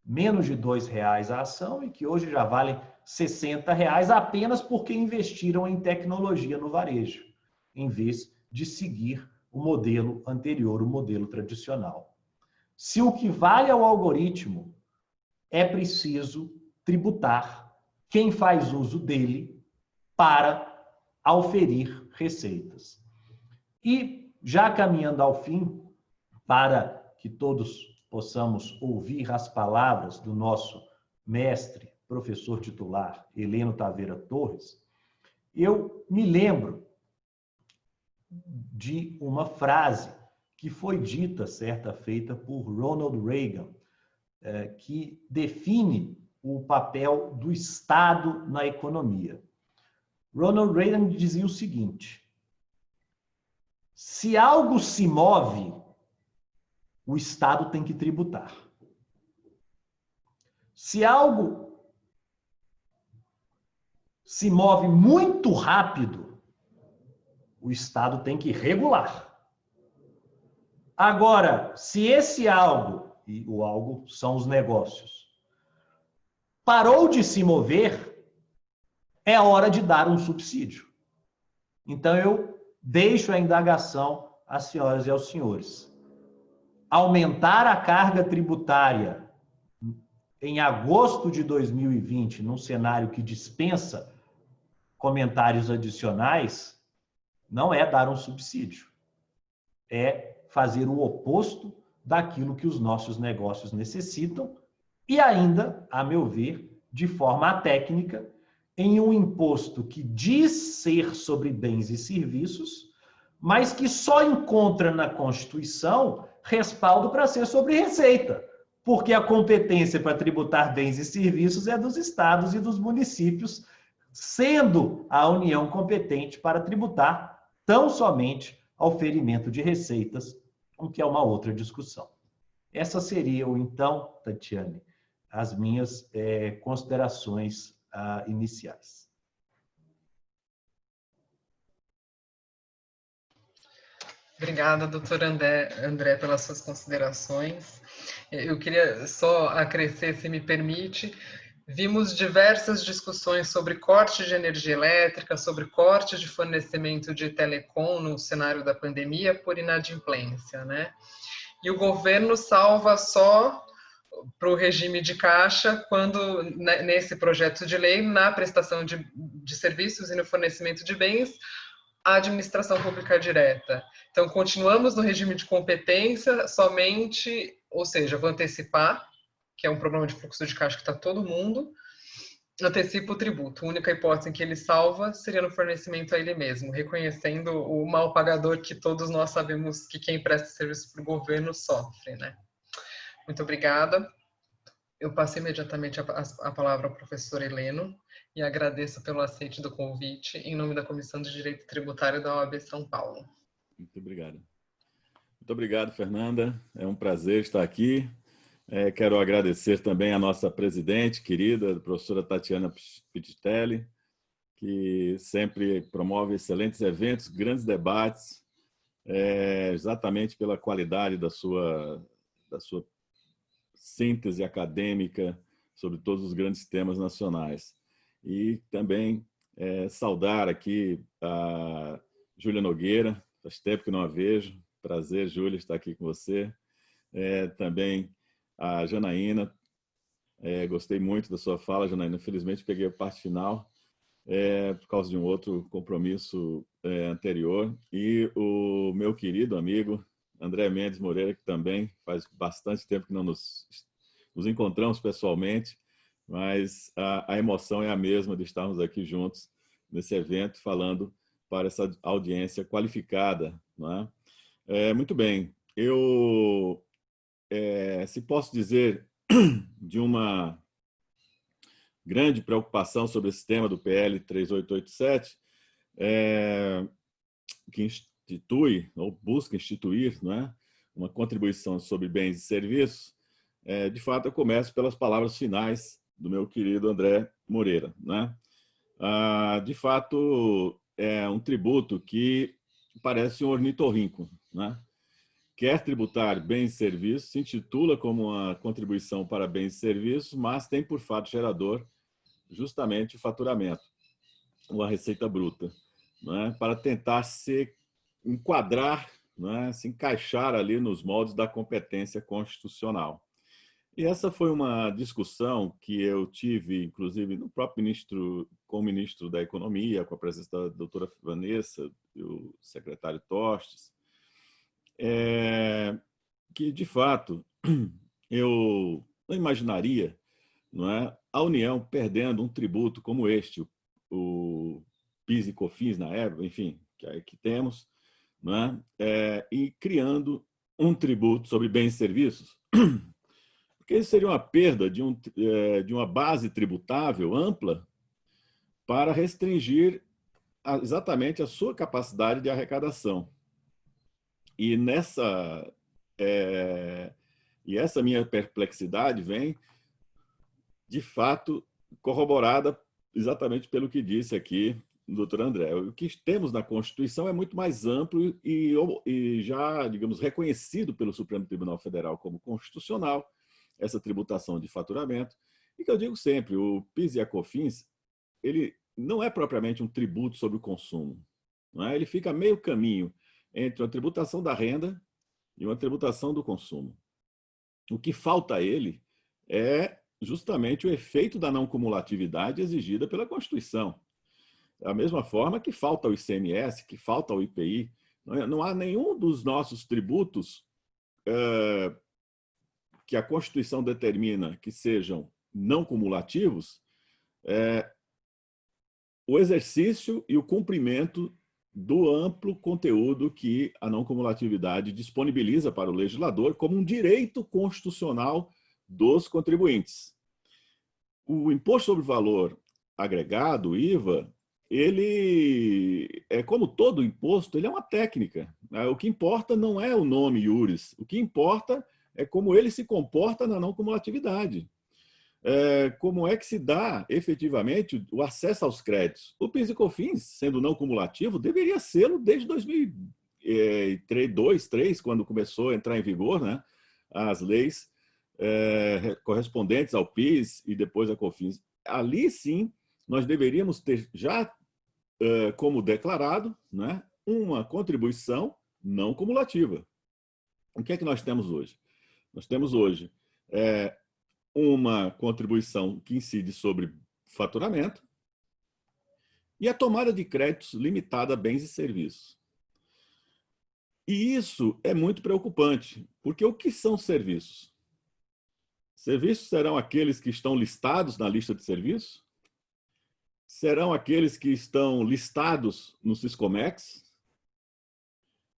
menos de R$ 2 a ação e que hoje já valem R$ 60 apenas porque investiram em tecnologia no varejo, em vez de seguir o modelo anterior, o modelo tradicional. Se o que vale ao algoritmo, é preciso tributar quem faz uso dele para auferir receitas. E, já caminhando ao fim, para que todos possamos ouvir as palavras do nosso mestre, professor titular, Heleno Taveira Torres, eu me lembro de uma frase que foi dita certa feita por Ronald Reagan, que define o papel do Estado na economia. Ronald Reagan dizia o seguinte: se algo se move, o Estado tem que tributar. Se algo se move muito rápido, o Estado tem que regular. Agora, se esse algo, e o algo são os negócios, parou de se mover, é hora de dar um subsídio. Então, eu deixo a indagação às senhoras e aos senhores. Aumentar a carga tributária em agosto de 2020, num cenário que dispensa comentários adicionais, não é dar um subsídio. É fazer o oposto daquilo que os nossos negócios necessitam e ainda, a meu ver, de forma técnica, em um imposto que diz ser sobre bens e serviços, mas que só encontra na Constituição respaldo para ser sobre receita, porque a competência para tributar bens e serviços é dos estados e dos municípios, sendo a União competente para tributar tão somente ao ferimento de receitas, o que é uma outra discussão. Essas seriam, então, Tatiane, as minhas considerações iniciais. Obrigada, doutor André, pelas suas considerações. Eu queria só acrescer, se me permite, vimos diversas discussões sobre corte de energia elétrica, sobre corte de fornecimento de telecom no cenário da pandemia por inadimplência, né? E o governo salva só para o regime de caixa quando, nesse projeto de lei, na prestação de serviços e no fornecimento de bens, a administração pública direta. Então, continuamos no regime de competência somente, ou seja, vou antecipar, que é um problema de fluxo de caixa que está todo mundo, antecipa o tributo. A única hipótese em que ele salva seria no fornecimento a ele mesmo, reconhecendo o mal pagador que todos nós sabemos que quem presta serviço para o governo sofre, né? Muito obrigada. Eu passo imediatamente a palavra ao professor Heleno e agradeço pelo aceite do convite em nome da Comissão de Direito Tributário da OAB São Paulo. Muito obrigado. Muito obrigado, Fernanda. É um prazer estar aqui. Quero agradecer também a nossa presidente querida, a professora Tatiana Pittitelli, que sempre promove excelentes eventos, grandes debates, exatamente pela qualidade da sua síntese acadêmica sobre todos os grandes temas nacionais. E também saudar aqui a Júlia Nogueira, faz tempo que não a vejo. Prazer, Júlia, estar aqui com você. Também a Janaína, gostei muito da sua fala, Janaína. Infelizmente, peguei a parte final por causa de um outro compromisso anterior. E o meu querido amigo, André Mendes Moreira, que também faz bastante tempo que não nos encontramos pessoalmente, mas a emoção é a mesma de estarmos aqui juntos nesse evento, falando para essa audiência qualificada, não é? Muito bem, eu... se posso dizer de uma grande preocupação sobre esse tema do PL 3887, que institui, ou busca instituir, não é? Uma contribuição sobre bens e serviços, de fato eu começo pelas palavras finais do meu querido André Moreira, né? De fato, é um tributo que parece um ornitorrinco, né? Quer tributar bens e serviços, se intitula como uma contribuição para bens e serviços, mas tem por fato gerador justamente o faturamento, ou a receita bruta, né? Para tentar se enquadrar, né? Se encaixar ali nos moldes da competência constitucional. E essa foi uma discussão que eu tive, inclusive, no próprio com o ministro da Economia, com a presença da doutora Vanessa e o secretário Tostes, que, de fato, eu não imaginaria, não é, a União perdendo um tributo como este, o PIS e COFINS na época, enfim, que temos, não é, e criando um tributo sobre bens e serviços, porque isso seria uma perda de uma base tributável ampla para restringir exatamente a sua capacidade de arrecadação. E essa minha perplexidade vem, de fato, corroborada exatamente pelo que disse aqui o doutor André. O que temos na Constituição é muito mais amplo e já, digamos, reconhecido pelo Supremo Tribunal Federal como constitucional, essa tributação de faturamento. E que eu digo sempre, o PIS e a COFINS, ele não é propriamente um tributo sobre o consumo, não é? Ele fica meio caminho entre uma tributação da renda e uma tributação do consumo. O que falta a ele é justamente o efeito da não cumulatividade exigida pela Constituição. Da mesma forma que falta o ICMS, que falta o IPI, não há nenhum dos nossos tributos que a Constituição determina que sejam não cumulativos, o exercício e o cumprimento do amplo conteúdo que a não cumulatividade disponibiliza para o legislador como um direito constitucional dos contribuintes. O Imposto sobre Valor Agregado, o IVA, ele é como todo imposto, ele é uma técnica. O que importa não é o nome iuris, o que importa é como ele se comporta na não cumulatividade. Como é que se dá efetivamente o acesso aos créditos. O PIS e COFINS, sendo não cumulativo, deveria ser desde 2002, 2003, quando começou a entrar em vigor, né, as leis correspondentes ao PIS e depois a COFINS. Ali sim, nós deveríamos ter já como declarado, né, uma contribuição não cumulativa. O que é que nós temos hoje? Nós temos hoje uma contribuição que incide sobre faturamento e a tomada de créditos limitada a bens e serviços. E isso é muito preocupante, porque o que são serviços? Serviços serão aqueles que estão listados na lista de serviços? Serão aqueles que estão listados no Siscomex?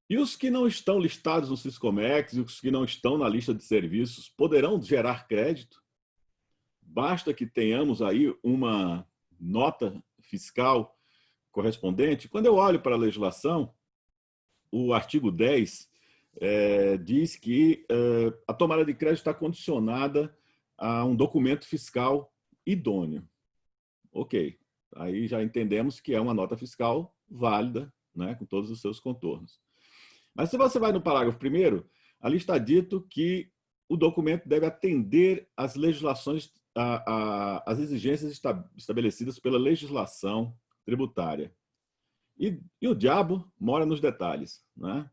E os que não estão listados no Siscomex e os que não estão na lista de serviços poderão gerar crédito? Basta que tenhamos aí uma nota fiscal correspondente. Quando eu olho para a legislação, o artigo 10 diz que a tomada de crédito está condicionada a um documento fiscal idôneo. Ok, aí já entendemos que é uma nota fiscal válida, né, com todos os seus contornos. Mas se você vai no parágrafo 1º, ali está dito que o documento deve atender às legislações, às exigências estabelecidas pela legislação tributária. E o diabo mora nos detalhes, né?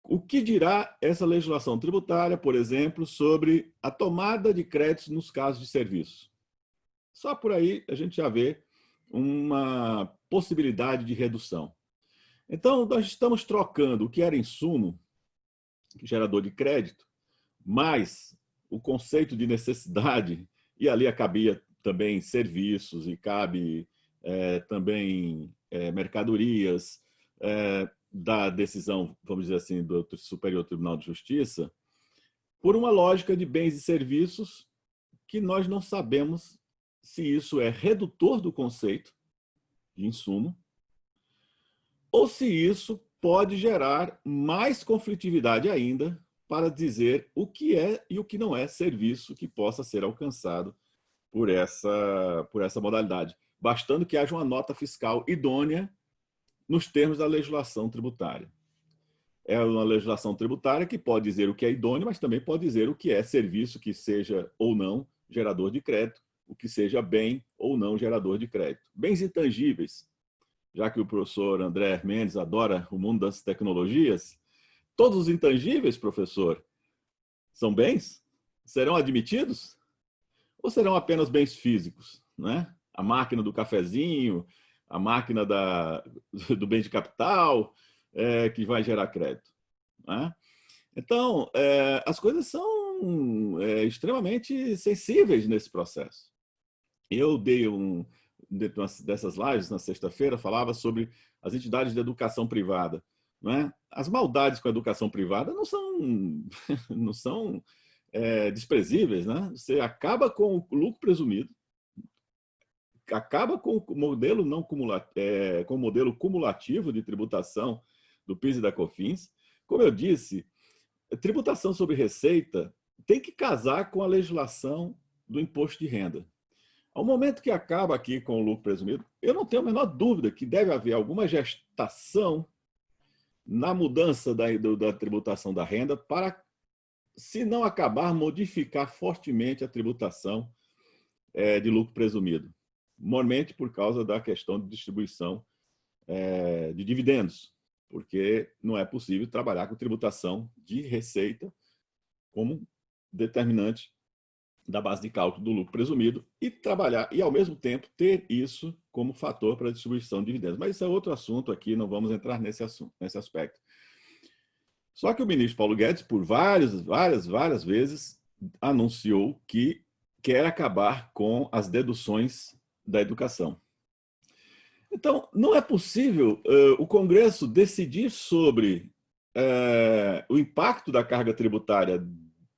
O que dirá essa legislação tributária, por exemplo, sobre a tomada de créditos nos casos de serviço? Só por aí a gente já vê uma possibilidade de redução. Então, nós estamos trocando o que era insumo, gerador de crédito, mais o conceito de necessidade, e ali cabia também serviços e cabe também mercadorias, da decisão, vamos dizer assim, do Superior Tribunal de Justiça, por uma lógica de bens e serviços que nós não sabemos se isso é redutor do conceito de insumo ou se isso pode gerar mais conflitividade ainda para dizer o que é e o que não é serviço que possa ser alcançado por essa modalidade. Bastando que haja uma nota fiscal idônea nos termos da legislação tributária. É uma legislação tributária que pode dizer o que é idôneo, mas também pode dizer o que é serviço que seja ou não gerador de crédito, o que seja bem ou não gerador de crédito. Bens intangíveis, já que o professor André Mendes adora o mundo das tecnologias, todos os intangíveis, professor, são bens? Serão admitidos? Ou serão apenas bens físicos, né? A máquina do cafezinho, a máquina do bem de capital, que vai gerar crédito, né? Então, as coisas são extremamente sensíveis nesse processo. Eu dei dessas lives na sexta-feira, falava sobre as entidades de educação privada, né? As maldades com a educação privada não são desprezíveis, né? Você acaba com o lucro presumido, acaba com o modelo não cumulativo, com o modelo cumulativo de tributação do PIS e da COFINS. Como eu disse, a tributação sobre receita tem que casar com a legislação do imposto de renda. Ao momento que acaba aqui com o lucro presumido, eu não tenho a menor dúvida que deve haver alguma gestação na mudança da tributação da renda para, se não acabar, modificar fortemente a tributação de lucro presumido, mormente por causa da questão de distribuição de dividendos, porque não é possível trabalhar com tributação de receita como determinante da base de cálculo do lucro presumido e ao mesmo tempo ter isso como fator para a distribuição de dividendos. Mas isso é outro assunto aqui, não vamos entrar nesse aspecto. Só que o ministro Paulo Guedes, por várias vezes, anunciou que quer acabar com as deduções da educação. Então, não é possível o Congresso decidir sobre o impacto da carga tributária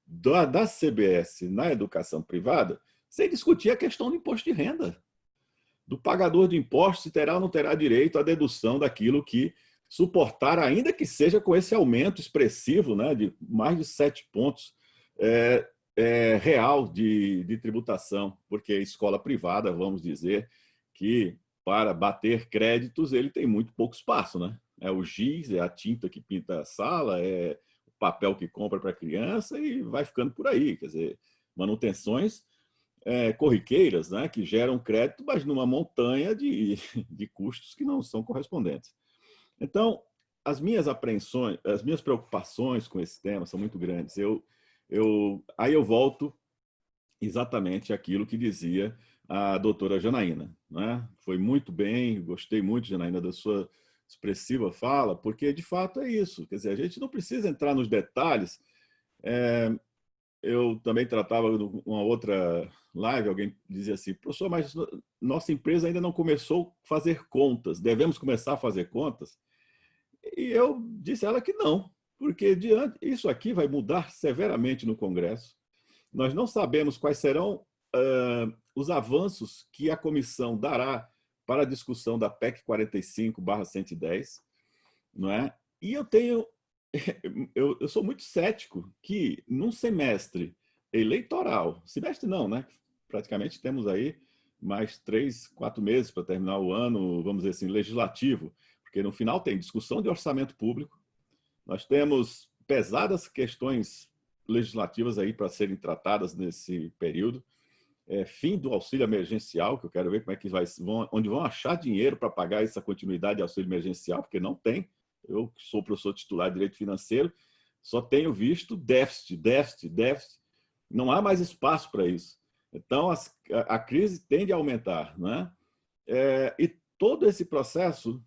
da CBS na educação privada sem discutir a questão do imposto de renda. Do pagador de impostos, se terá ou não terá direito à dedução daquilo que suportar, ainda que seja com esse aumento expressivo, né, de mais de 7 pontos real de tributação, porque a escola privada, vamos dizer, que para bater créditos ele tem muito pouco espaço, né? É o giz, é a tinta que pinta a sala, é o papel que compra para a criança e vai ficando por aí. Quer dizer, manutenções corriqueiras, né, que geram crédito, mas numa montanha de custos que não são correspondentes. Então, as minhas apreensões, as minhas preocupações com esse tema são muito grandes. Aí eu volto exatamente àquilo que dizia a doutora Janaína, né? Foi muito bem, gostei muito, Janaína, da sua expressiva fala, porque de fato é isso. Quer dizer, a gente não precisa entrar nos detalhes. Eu também tratava numa outra live, alguém dizia assim, professor, mas nossa empresa ainda não começou a fazer contas, devemos começar a fazer contas? E eu disse a ela que não, porque isso aqui vai mudar severamente no Congresso. Nós não sabemos quais serão os avanços que a comissão dará para a discussão da PEC 45/110, não é? E eu sou muito cético que num semestre eleitoral, semestre não, né? Praticamente temos aí mais 3, 4 meses para terminar o ano, vamos dizer assim, legislativo, porque no final tem discussão de orçamento público, nós temos pesadas questões legislativas aí para serem tratadas nesse período, fim do auxílio emergencial, que eu quero ver como é que onde vão achar dinheiro para pagar essa continuidade de auxílio emergencial, porque não tem. Eu que sou professor titular de Direito Financeiro, só tenho visto déficit. Não há mais espaço para isso. Então, a crise tende a aumentar, né? E todo esse processo,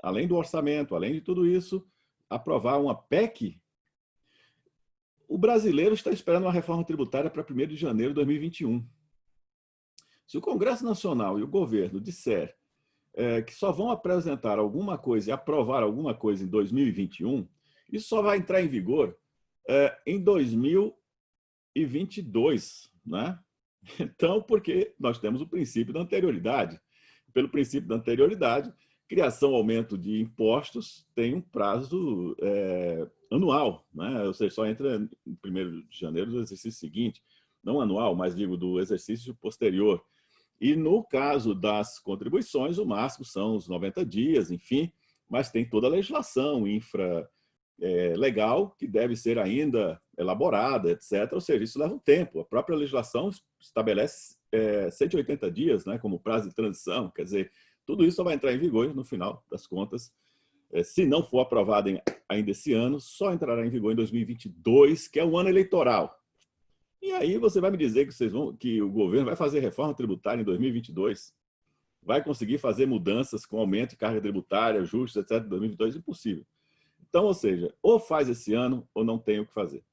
além do orçamento, além de tudo isso, aprovar uma PEC, o brasileiro está esperando uma reforma tributária para 1º de janeiro de 2021. Se o Congresso Nacional e o governo disser que só vão apresentar alguma coisa e aprovar alguma coisa em 2021, isso só vai entrar em vigor em 2022, né? Então, porque nós temos o princípio da anterioridade. Pelo princípio da anterioridade, criação ou aumento de impostos tem um prazo anual, né? Ou seja, só entra em 1º de janeiro do exercício seguinte, não anual, mas digo do exercício posterior. E no caso das contribuições, o máximo são os 90 dias, enfim, mas tem toda a legislação legal que deve ser ainda elaborada, etc. Ou seja, isso leva um tempo. A própria legislação estabelece 180 dias, né, como prazo de transição. Quer dizer, tudo isso só vai entrar em vigor no final das contas. Se não for aprovado ainda esse ano, só entrará em vigor em 2022, que é o ano eleitoral. E aí você vai me dizer que o governo vai fazer reforma tributária em 2022? Vai conseguir fazer mudanças com aumento de carga tributária, ajustes, etc., em 2022? Impossível. Então, ou seja, ou faz esse ano ou não tem o que fazer.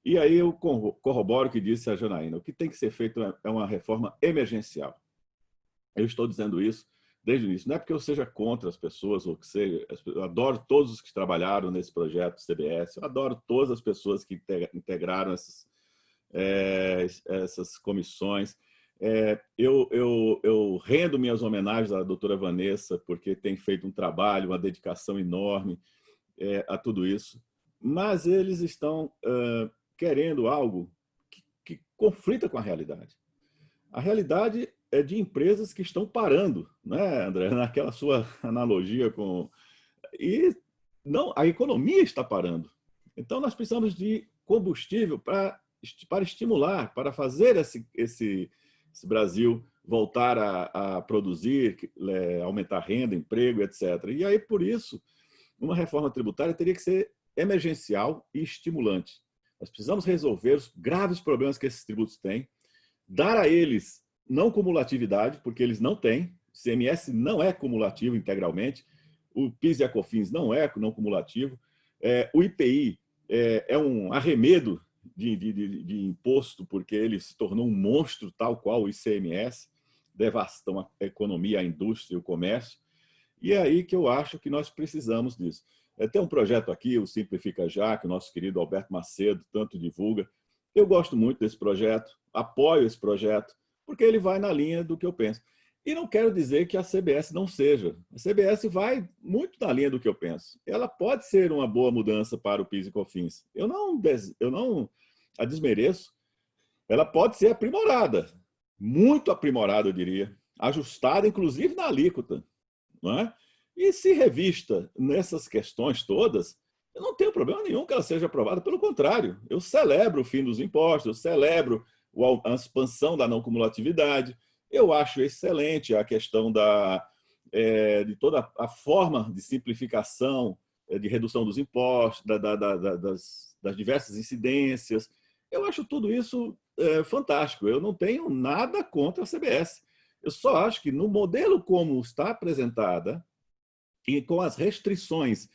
E aí eu corroboro o que disse a Janaína. O que tem que ser feito é uma reforma emergencial. Eu estou dizendo isso desde o início. Não é porque eu seja contra as pessoas, ou que seja... Eu adoro todos os que trabalharam nesse projeto do CBS, eu adoro todas as pessoas que integraram essas comissões. Eu rendo minhas homenagens à doutora Vanessa, porque tem feito um trabalho, uma dedicação enorme a tudo isso. Mas eles estão querendo algo que conflita com a realidade. A realidade é de empresas que estão parando, né, André? Naquela sua analogia com... E não, a economia está parando. Então, nós precisamos de combustível para estimular, para fazer esse Brasil voltar a produzir, aumentar a renda, emprego, etc. E aí, por isso, uma reforma tributária teria que ser emergencial e estimulante. Nós precisamos resolver os graves problemas que esses tributos têm, dar a eles não cumulatividade, porque eles não têm, o CMS não é cumulativo integralmente, o PIS e a COFINS não é não cumulativo, o IPI é um arremedo de imposto, porque ele se tornou um monstro tal qual o ICMS, devastam a economia, a indústria, o comércio, e é aí que eu acho que nós precisamos disso. Tem um projeto aqui, o Simplifica Já, que o nosso querido Alberto Macedo tanto divulga. Eu gosto muito desse projeto, apoio esse projeto, porque ele vai na linha do que eu penso. E não quero dizer que a CBS não seja. A CBS vai muito na linha do que eu penso. Ela pode ser uma boa mudança para o PIS e COFINS. Eu não a desmereço. Ela pode ser aprimorada, muito aprimorada, eu diria, ajustada, inclusive na alíquota. Não é? E se revista nessas questões todas, eu não tenho problema nenhum que ela seja aprovada. Pelo contrário, eu celebro o fim dos impostos, eu celebro a expansão da não cumulatividade. Eu acho excelente a questão de toda a forma de simplificação, de redução dos impostos, das diversas incidências. Eu acho tudo isso fantástico. Eu não tenho nada contra a CBS. Eu só acho que no modelo como está apresentada e com as restrições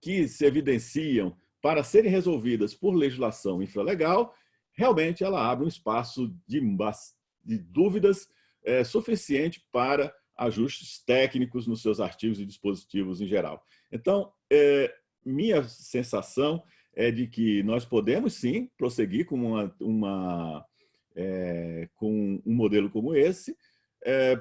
que se evidenciam para serem resolvidas por legislação infralegal, realmente ela abre um espaço de dúvidas suficiente para ajustes técnicos nos seus artigos e dispositivos em geral. Então, minha sensação é de que nós podemos, sim, prosseguir com com um modelo como esse,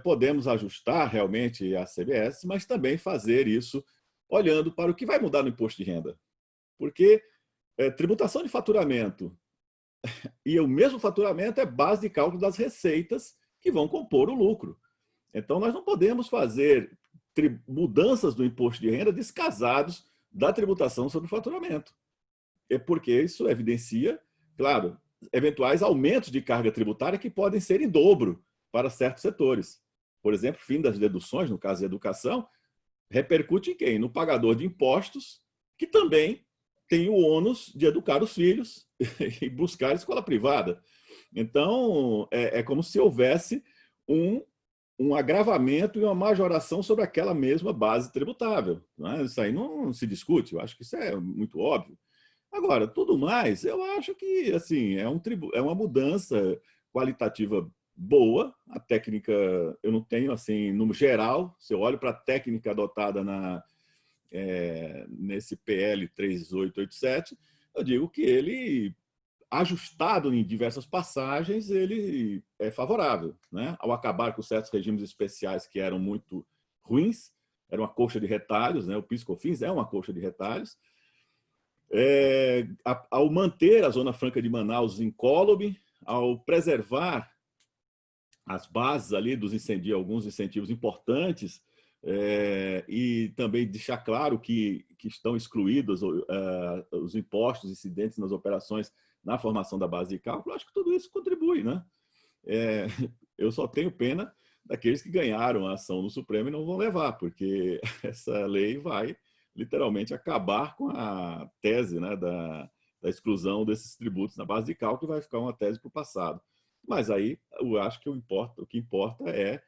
podemos ajustar realmente a CBS, mas também fazer isso olhando para o que vai mudar no imposto de renda. Porque tributação de faturamento e o mesmo faturamento é base de cálculo das receitas que vão compor o lucro. Então, nós não podemos fazer mudanças do imposto de renda descasados da tributação sobre o faturamento. É porque isso evidencia, claro, eventuais aumentos de carga tributária que podem ser em dobro para certos setores. Por exemplo, fim das deduções, no caso de educação, repercute em quem? No pagador de impostos, que também tem o ônus de educar os filhos e buscar escola privada. Então, é como se houvesse um agravamento e uma majoração sobre aquela mesma base tributável. Não é? Isso aí não se discute, eu acho que isso é muito óbvio. Agora, tudo mais, eu acho que assim, é uma mudança qualitativa boa. A técnica, eu não tenho, assim, no geral, se eu olho para a técnica adotada nesse PL 3887, eu digo que ele, ajustado em diversas passagens, ele é favorável, né? Ao acabar com certos regimes especiais que eram muito ruins, era uma coxa de retalhos, né? O PIS/COFINS é uma coxa de retalhos. Ao manter a Zona Franca de Manaus incólume, ao preservar as bases ali alguns incentivos importantes e também deixar claro que estão excluídos os impostos incidentes nas operações na formação da base de cálculo. Acho que tudo isso contribui, né? Eu só tenho pena daqueles que ganharam a ação no Supremo e não vão levar, porque essa lei vai literalmente acabar com a tese, né, da exclusão desses tributos na base de cálculo, e vai ficar uma tese para o passado. Mas aí eu acho que o que importa é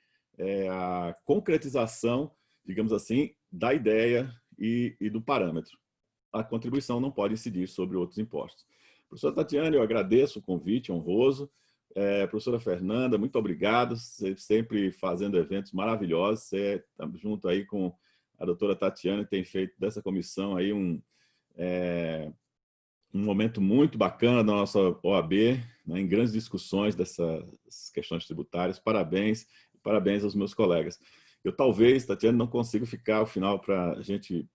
a concretização, digamos assim, da ideia e do parâmetro. A contribuição não pode incidir sobre outros impostos. Professora Tatiana, eu agradeço o convite honroso. Professora Fernanda, muito obrigado, você sempre fazendo eventos maravilhosos. Você está junto aí com a doutora Tatiana, que tem feito dessa comissão aí um momento muito bacana da nossa OAB, né, em grandes discussões dessas questões tributárias. Parabéns, parabéns aos meus colegas. Eu talvez, Tatiana, não consiga ficar ao final para a gente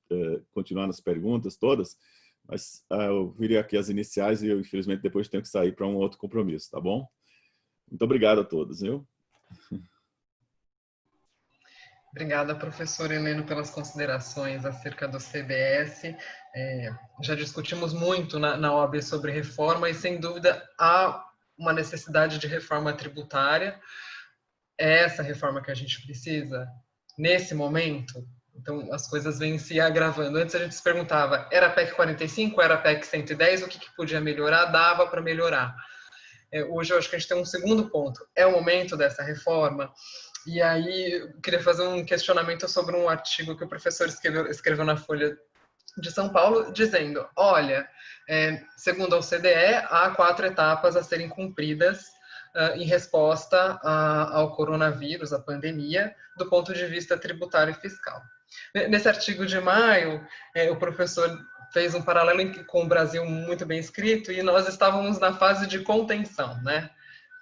continuar nas perguntas todas, mas eu virei aqui as iniciais e eu, infelizmente, depois tenho que sair para um outro compromisso, tá bom? Muito obrigado a todos, viu? Obrigada, professor Heleno, pelas considerações acerca do CDS. Já discutimos muito na OAB sobre reforma e, sem dúvida, há uma necessidade de reforma tributária. É essa reforma que a gente precisa nesse momento? Então, as coisas vêm se agravando. Antes a gente se perguntava, era a PEC 45, era a PEC 110, o que podia melhorar? Dava para melhorar. Hoje eu acho que a gente tem um segundo ponto. É o momento dessa reforma? E aí eu queria fazer um questionamento sobre um artigo que o professor escreveu na Folha de São Paulo, dizendo, olha, segundo a OCDE, há 4 etapas a serem cumpridas em resposta ao coronavírus, à pandemia, do ponto de vista tributário e fiscal. Nesse artigo de maio, o professor fez um paralelo com o Brasil muito bem escrito, e nós estávamos na fase de contenção, né?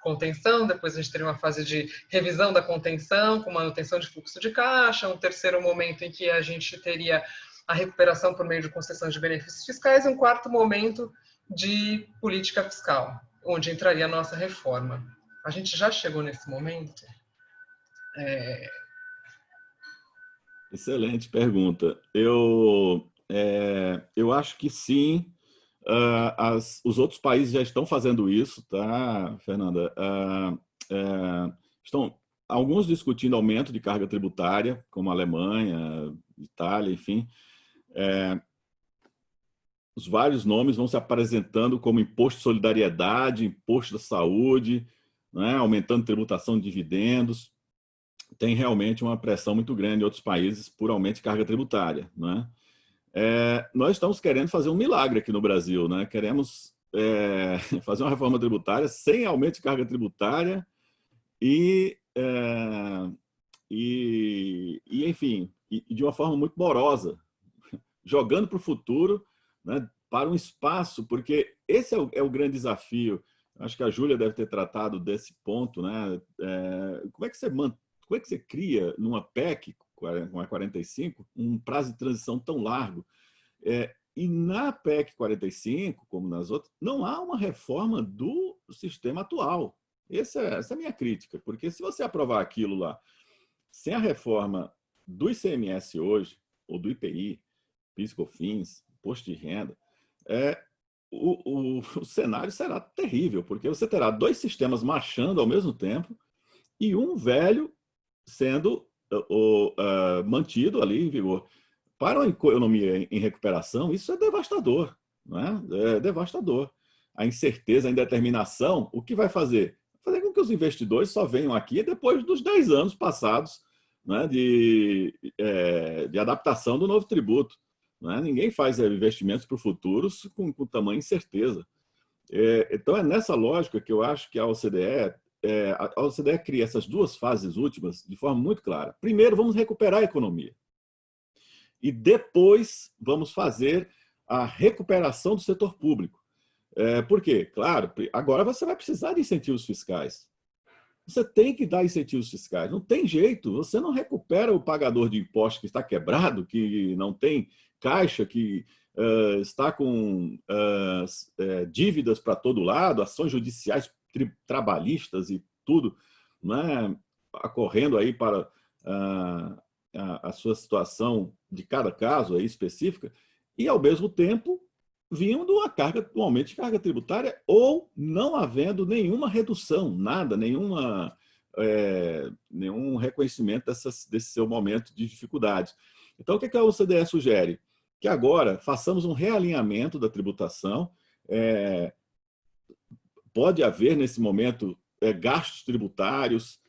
Contenção, depois a gente teria uma fase de revisão da contenção, com manutenção de fluxo de caixa, um terceiro momento em que a gente teria a recuperação por meio de concessão de benefícios fiscais, e um quarto momento de política fiscal, onde entraria a nossa reforma. A gente já chegou nesse momento? Excelente pergunta. Eu acho que sim. Os outros países já estão fazendo isso, tá, Fernanda? Estão alguns discutindo aumento de carga tributária, como a Alemanha, Itália, enfim. Os vários nomes vão se apresentando como imposto de solidariedade, imposto da saúde, né, aumentando tributação de dividendos. Tem realmente uma pressão muito grande em outros países por aumento de carga tributária, né? Nós estamos querendo fazer um milagre aqui no Brasil, né? Queremos fazer uma reforma tributária sem aumento de carga tributária enfim, de uma forma muito morosa, jogando para o futuro, né, para um espaço, porque esse é o grande desafio. Acho que a Júlia deve ter tratado desse ponto, né? Como é que você cria numa PEC, com a 45, um prazo de transição tão largo? E na PEC 45, como nas outras, não há uma reforma do sistema atual. Essa é a minha crítica, porque se você aprovar aquilo lá, sem a reforma do ICMS hoje, ou do IPI, PIS, COFINS, imposto de renda, o cenário será terrível, porque você terá 2 sistemas marchando ao mesmo tempo e um velho sendo mantido ali em vigor. Para uma economia em recuperação, isso é devastador, não é? É devastador. A incerteza, a indeterminação, o que vai fazer? Fazer com que os investidores só venham aqui depois dos 10 anos passados, né, de adaptação do novo tributo. Não é? Ninguém faz investimentos para o futuro com tamanha incerteza. Então, é nessa lógica que eu acho que a OCDE cria essas 2 fases últimas de forma muito clara. Primeiro, vamos recuperar a economia. E depois vamos fazer a recuperação do setor público. Por quê? Claro, agora você vai precisar de incentivos fiscais. Você tem que dar incentivos fiscais. Não tem jeito. Você não recupera o pagador de impostos que está quebrado, que não tem caixa, que está com dívidas para todo lado, ações judiciais trabalhistas e tudo, né, ocorrendo aí para a sua situação de cada caso aí específica, e, ao mesmo tempo, vindo um aumento de carga tributária ou não havendo nenhuma redução, nada, nenhum reconhecimento desse seu momento de dificuldade. Então, o que a OCDE sugere? Que agora façamos um realinhamento da tributação. Pode haver, nesse momento, gastos tributários,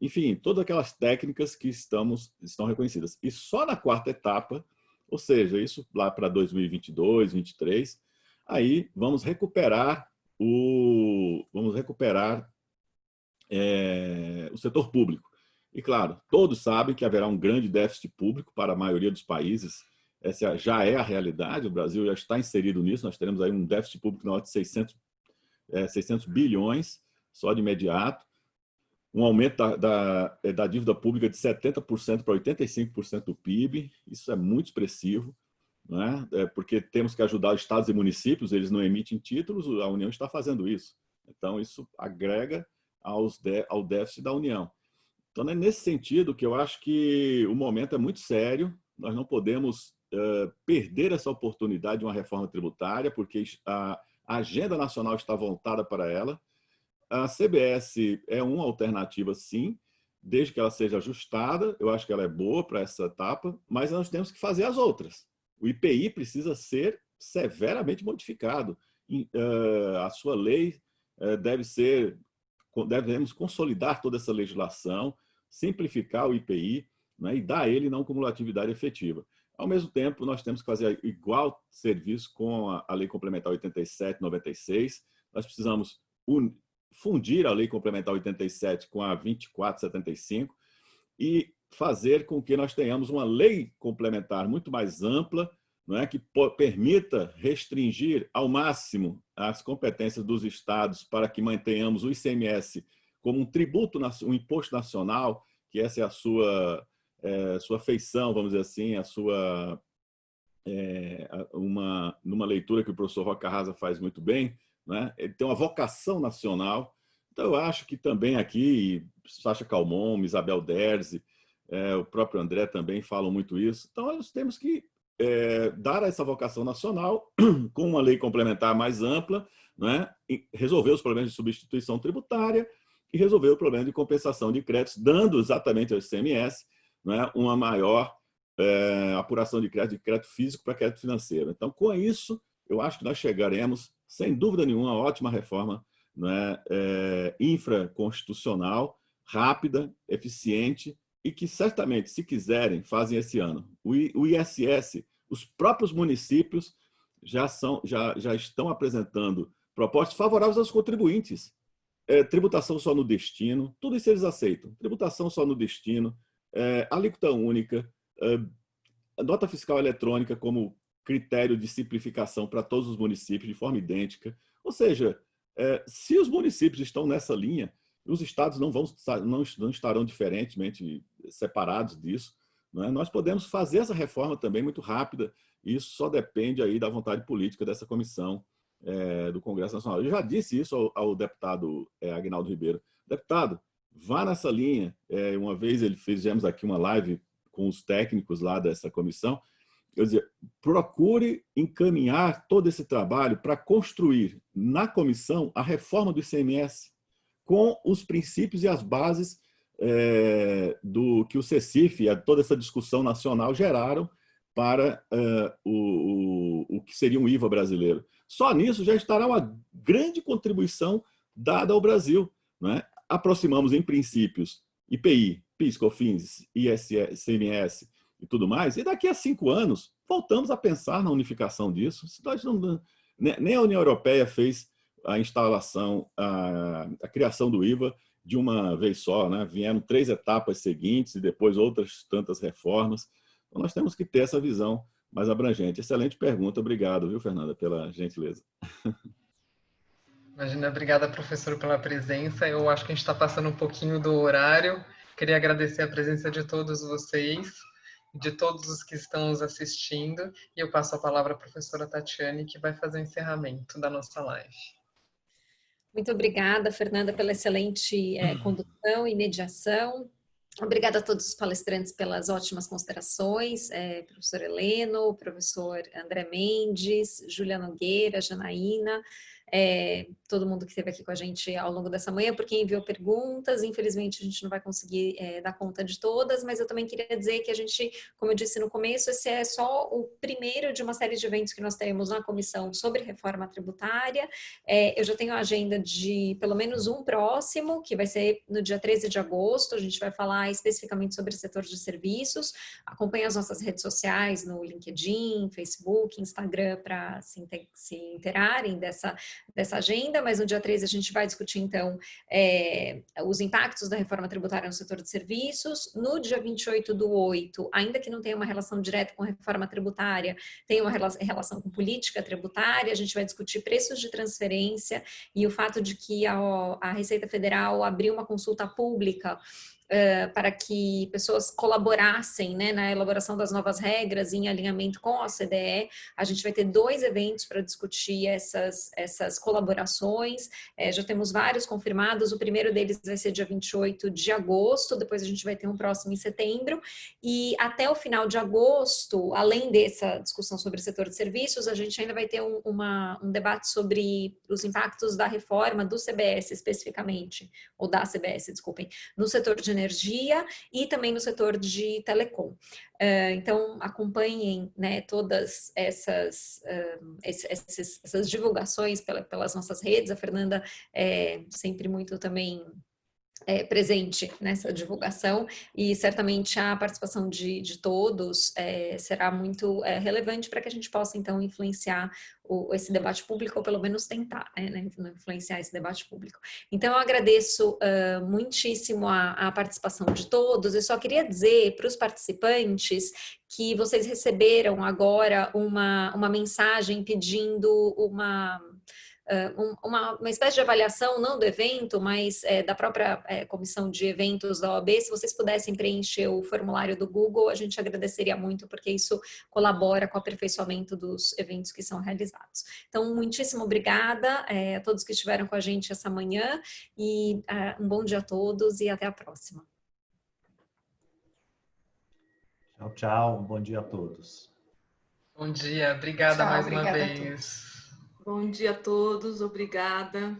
enfim, todas aquelas técnicas que estão reconhecidas. E só na quarta etapa, ou seja, isso lá para 2022, 2023, aí vamos recuperar o setor público. E, claro, todos sabem que haverá um grande déficit público para a maioria dos países. Essa já é a realidade, o Brasil já está inserido nisso, nós teremos aí um déficit público na ordem de 600 bilhões, só de imediato. Um aumento da dívida pública de 70% para 85% do PIB, isso é muito expressivo, né? Porque temos que ajudar os estados e municípios, eles não emitem títulos, a União está fazendo isso. Então, isso agrega ao déficit da União. Então, é nesse sentido que eu acho que o momento é muito sério, nós não podemos perder essa oportunidade de uma reforma tributária, porque a agenda nacional está voltada para ela. A CBS é uma alternativa, sim, desde que ela seja ajustada. Eu acho que ela é boa para essa etapa, mas nós temos que fazer as outras. O IPI precisa ser severamente modificado. A sua lei devemos consolidar toda essa legislação, simplificar o IPI, né, e dar a ele não cumulatividade efetiva. Ao mesmo tempo, nós temos que fazer igual serviço com a Lei Complementar 87/96. Nós precisamos fundir a Lei Complementar 87 com a 24/75 e fazer com que nós tenhamos uma lei complementar muito mais ampla, não é, que permita restringir ao máximo as competências dos estados para que mantenhamos o ICMS como um tributo, um imposto nacional, que essa é a sua feição, vamos dizer assim, numa leitura que o professor Roca Rasa faz muito bem, né? Ele tem uma vocação nacional. Então, eu acho que também aqui, Sacha Calmon, Isabel Derzi, o próprio André também falam muito isso. Então, nós temos que dar essa vocação nacional com uma lei complementar mais ampla, né? E resolver os problemas de substituição tributária e resolver o problema de compensação de créditos, dando exatamente ao ICMS, né, uma maior apuração de crédito físico para crédito financeiro. Então, com isso, eu acho que nós chegaremos, sem dúvida nenhuma, a ótima reforma, né, infraconstitucional, rápida, eficiente e que certamente, se quiserem, fazem esse ano. O ISS, os próprios municípios já estão apresentando propostas favoráveis aos contribuintes. Tributação só no destino, tudo isso eles aceitam. Tributação só no destino, alíquota única, nota fiscal eletrônica como critério de simplificação para todos os municípios de forma idêntica. Ou seja, se os municípios estão nessa linha, os estados não estarão diferentemente separados disso, né? Nós podemos fazer essa reforma também muito rápida, e isso só depende aí da vontade política dessa comissão do Congresso Nacional. Eu já disse isso ao deputado Aguinaldo Ribeiro. Deputado, vá nessa linha. Uma vez fizemos aqui uma live com os técnicos lá dessa comissão. Eu dizia, procure encaminhar todo esse trabalho para construir na comissão a reforma do ICMS com os princípios e as bases do que o CECIF e toda essa discussão nacional geraram para o que seria um IVA brasileiro. Só nisso já estará uma grande contribuição dada ao Brasil, né? Aproximamos em princípios IPI, PIS, COFINS, ISS, CMS e tudo mais, e daqui a 5 anos voltamos a pensar na unificação disso. Nem a União Europeia fez a instalação, a criação do IVA de uma vez só, né? Vieram 3 etapas seguintes e depois outras tantas reformas. Então, nós temos que ter essa visão mais abrangente. Excelente pergunta. Obrigado, viu, Fernanda, pela gentileza. Imagina, obrigada, professor, pela presença. Eu acho que a gente está passando um pouquinho do horário. Queria agradecer a presença de todos vocês, de todos os que estão nos assistindo. E eu passo a palavra à professora Tatiane, que vai fazer o encerramento da nossa live. Muito obrigada, Fernanda, pela excelente condução e mediação. Obrigada a todos os palestrantes pelas ótimas considerações, professor Heleno, professor André Mendes, Júlia Nogueira, Janaína, todo mundo que esteve aqui com a gente ao longo dessa manhã, porque enviou perguntas. Infelizmente, a gente não vai conseguir dar conta de todas, mas eu também queria dizer que a gente, como eu disse no começo, esse é só o primeiro de uma série de eventos que nós teremos na comissão sobre reforma tributária. Eu já tenho a agenda de pelo menos um próximo, que vai ser no dia 13 de agosto, a gente vai falar especificamente sobre o setor de serviços. Acompanhe as nossas redes sociais no LinkedIn, Facebook, Instagram, para se interarem dessa agenda, mas no dia 13 a gente vai discutir, então, os impactos da reforma tributária no setor de serviços. No dia 28/8, ainda que não tenha uma relação direta com a reforma tributária, tem uma relação com política tributária, a gente vai discutir preços de transferência e o fato de que a Receita Federal abriu uma consulta pública para que pessoas colaborassem, né, na elaboração das novas regras em alinhamento com a OCDE. A gente vai ter 2 eventos para discutir essas colaborações. Já temos vários confirmados. O primeiro deles vai ser dia 28 de agosto, depois a gente vai ter um próximo em setembro. E até o final de agosto, além dessa discussão sobre o setor de serviços, a gente ainda vai ter um debate sobre os impactos da reforma do CBS especificamente, ou da CBS, desculpem, no setor de energia e também no setor de telecom. Então, acompanhem, né, todas essas divulgações pelas nossas redes. A Fernanda é sempre muito também presente nessa divulgação e certamente a participação de todos será muito relevante para que a gente possa, então, influenciar esse debate público, ou pelo menos tentar, né, influenciar esse debate público. Então, eu agradeço muitíssimo a participação de todos. Eu só queria dizer para os participantes que vocês receberam agora uma mensagem pedindo uma espécie de avaliação, não do evento, mas da própria comissão de eventos da OAB. Se vocês pudessem preencher o formulário do Google, a gente agradeceria muito, porque isso colabora com o aperfeiçoamento dos eventos que são realizados. Então, muitíssimo obrigada a todos que estiveram com a gente essa manhã e um bom dia a todos e até a próxima. Tchau, tchau. Um bom dia a todos. Bom dia, obrigada mais uma vez. Bom dia a todos, obrigada.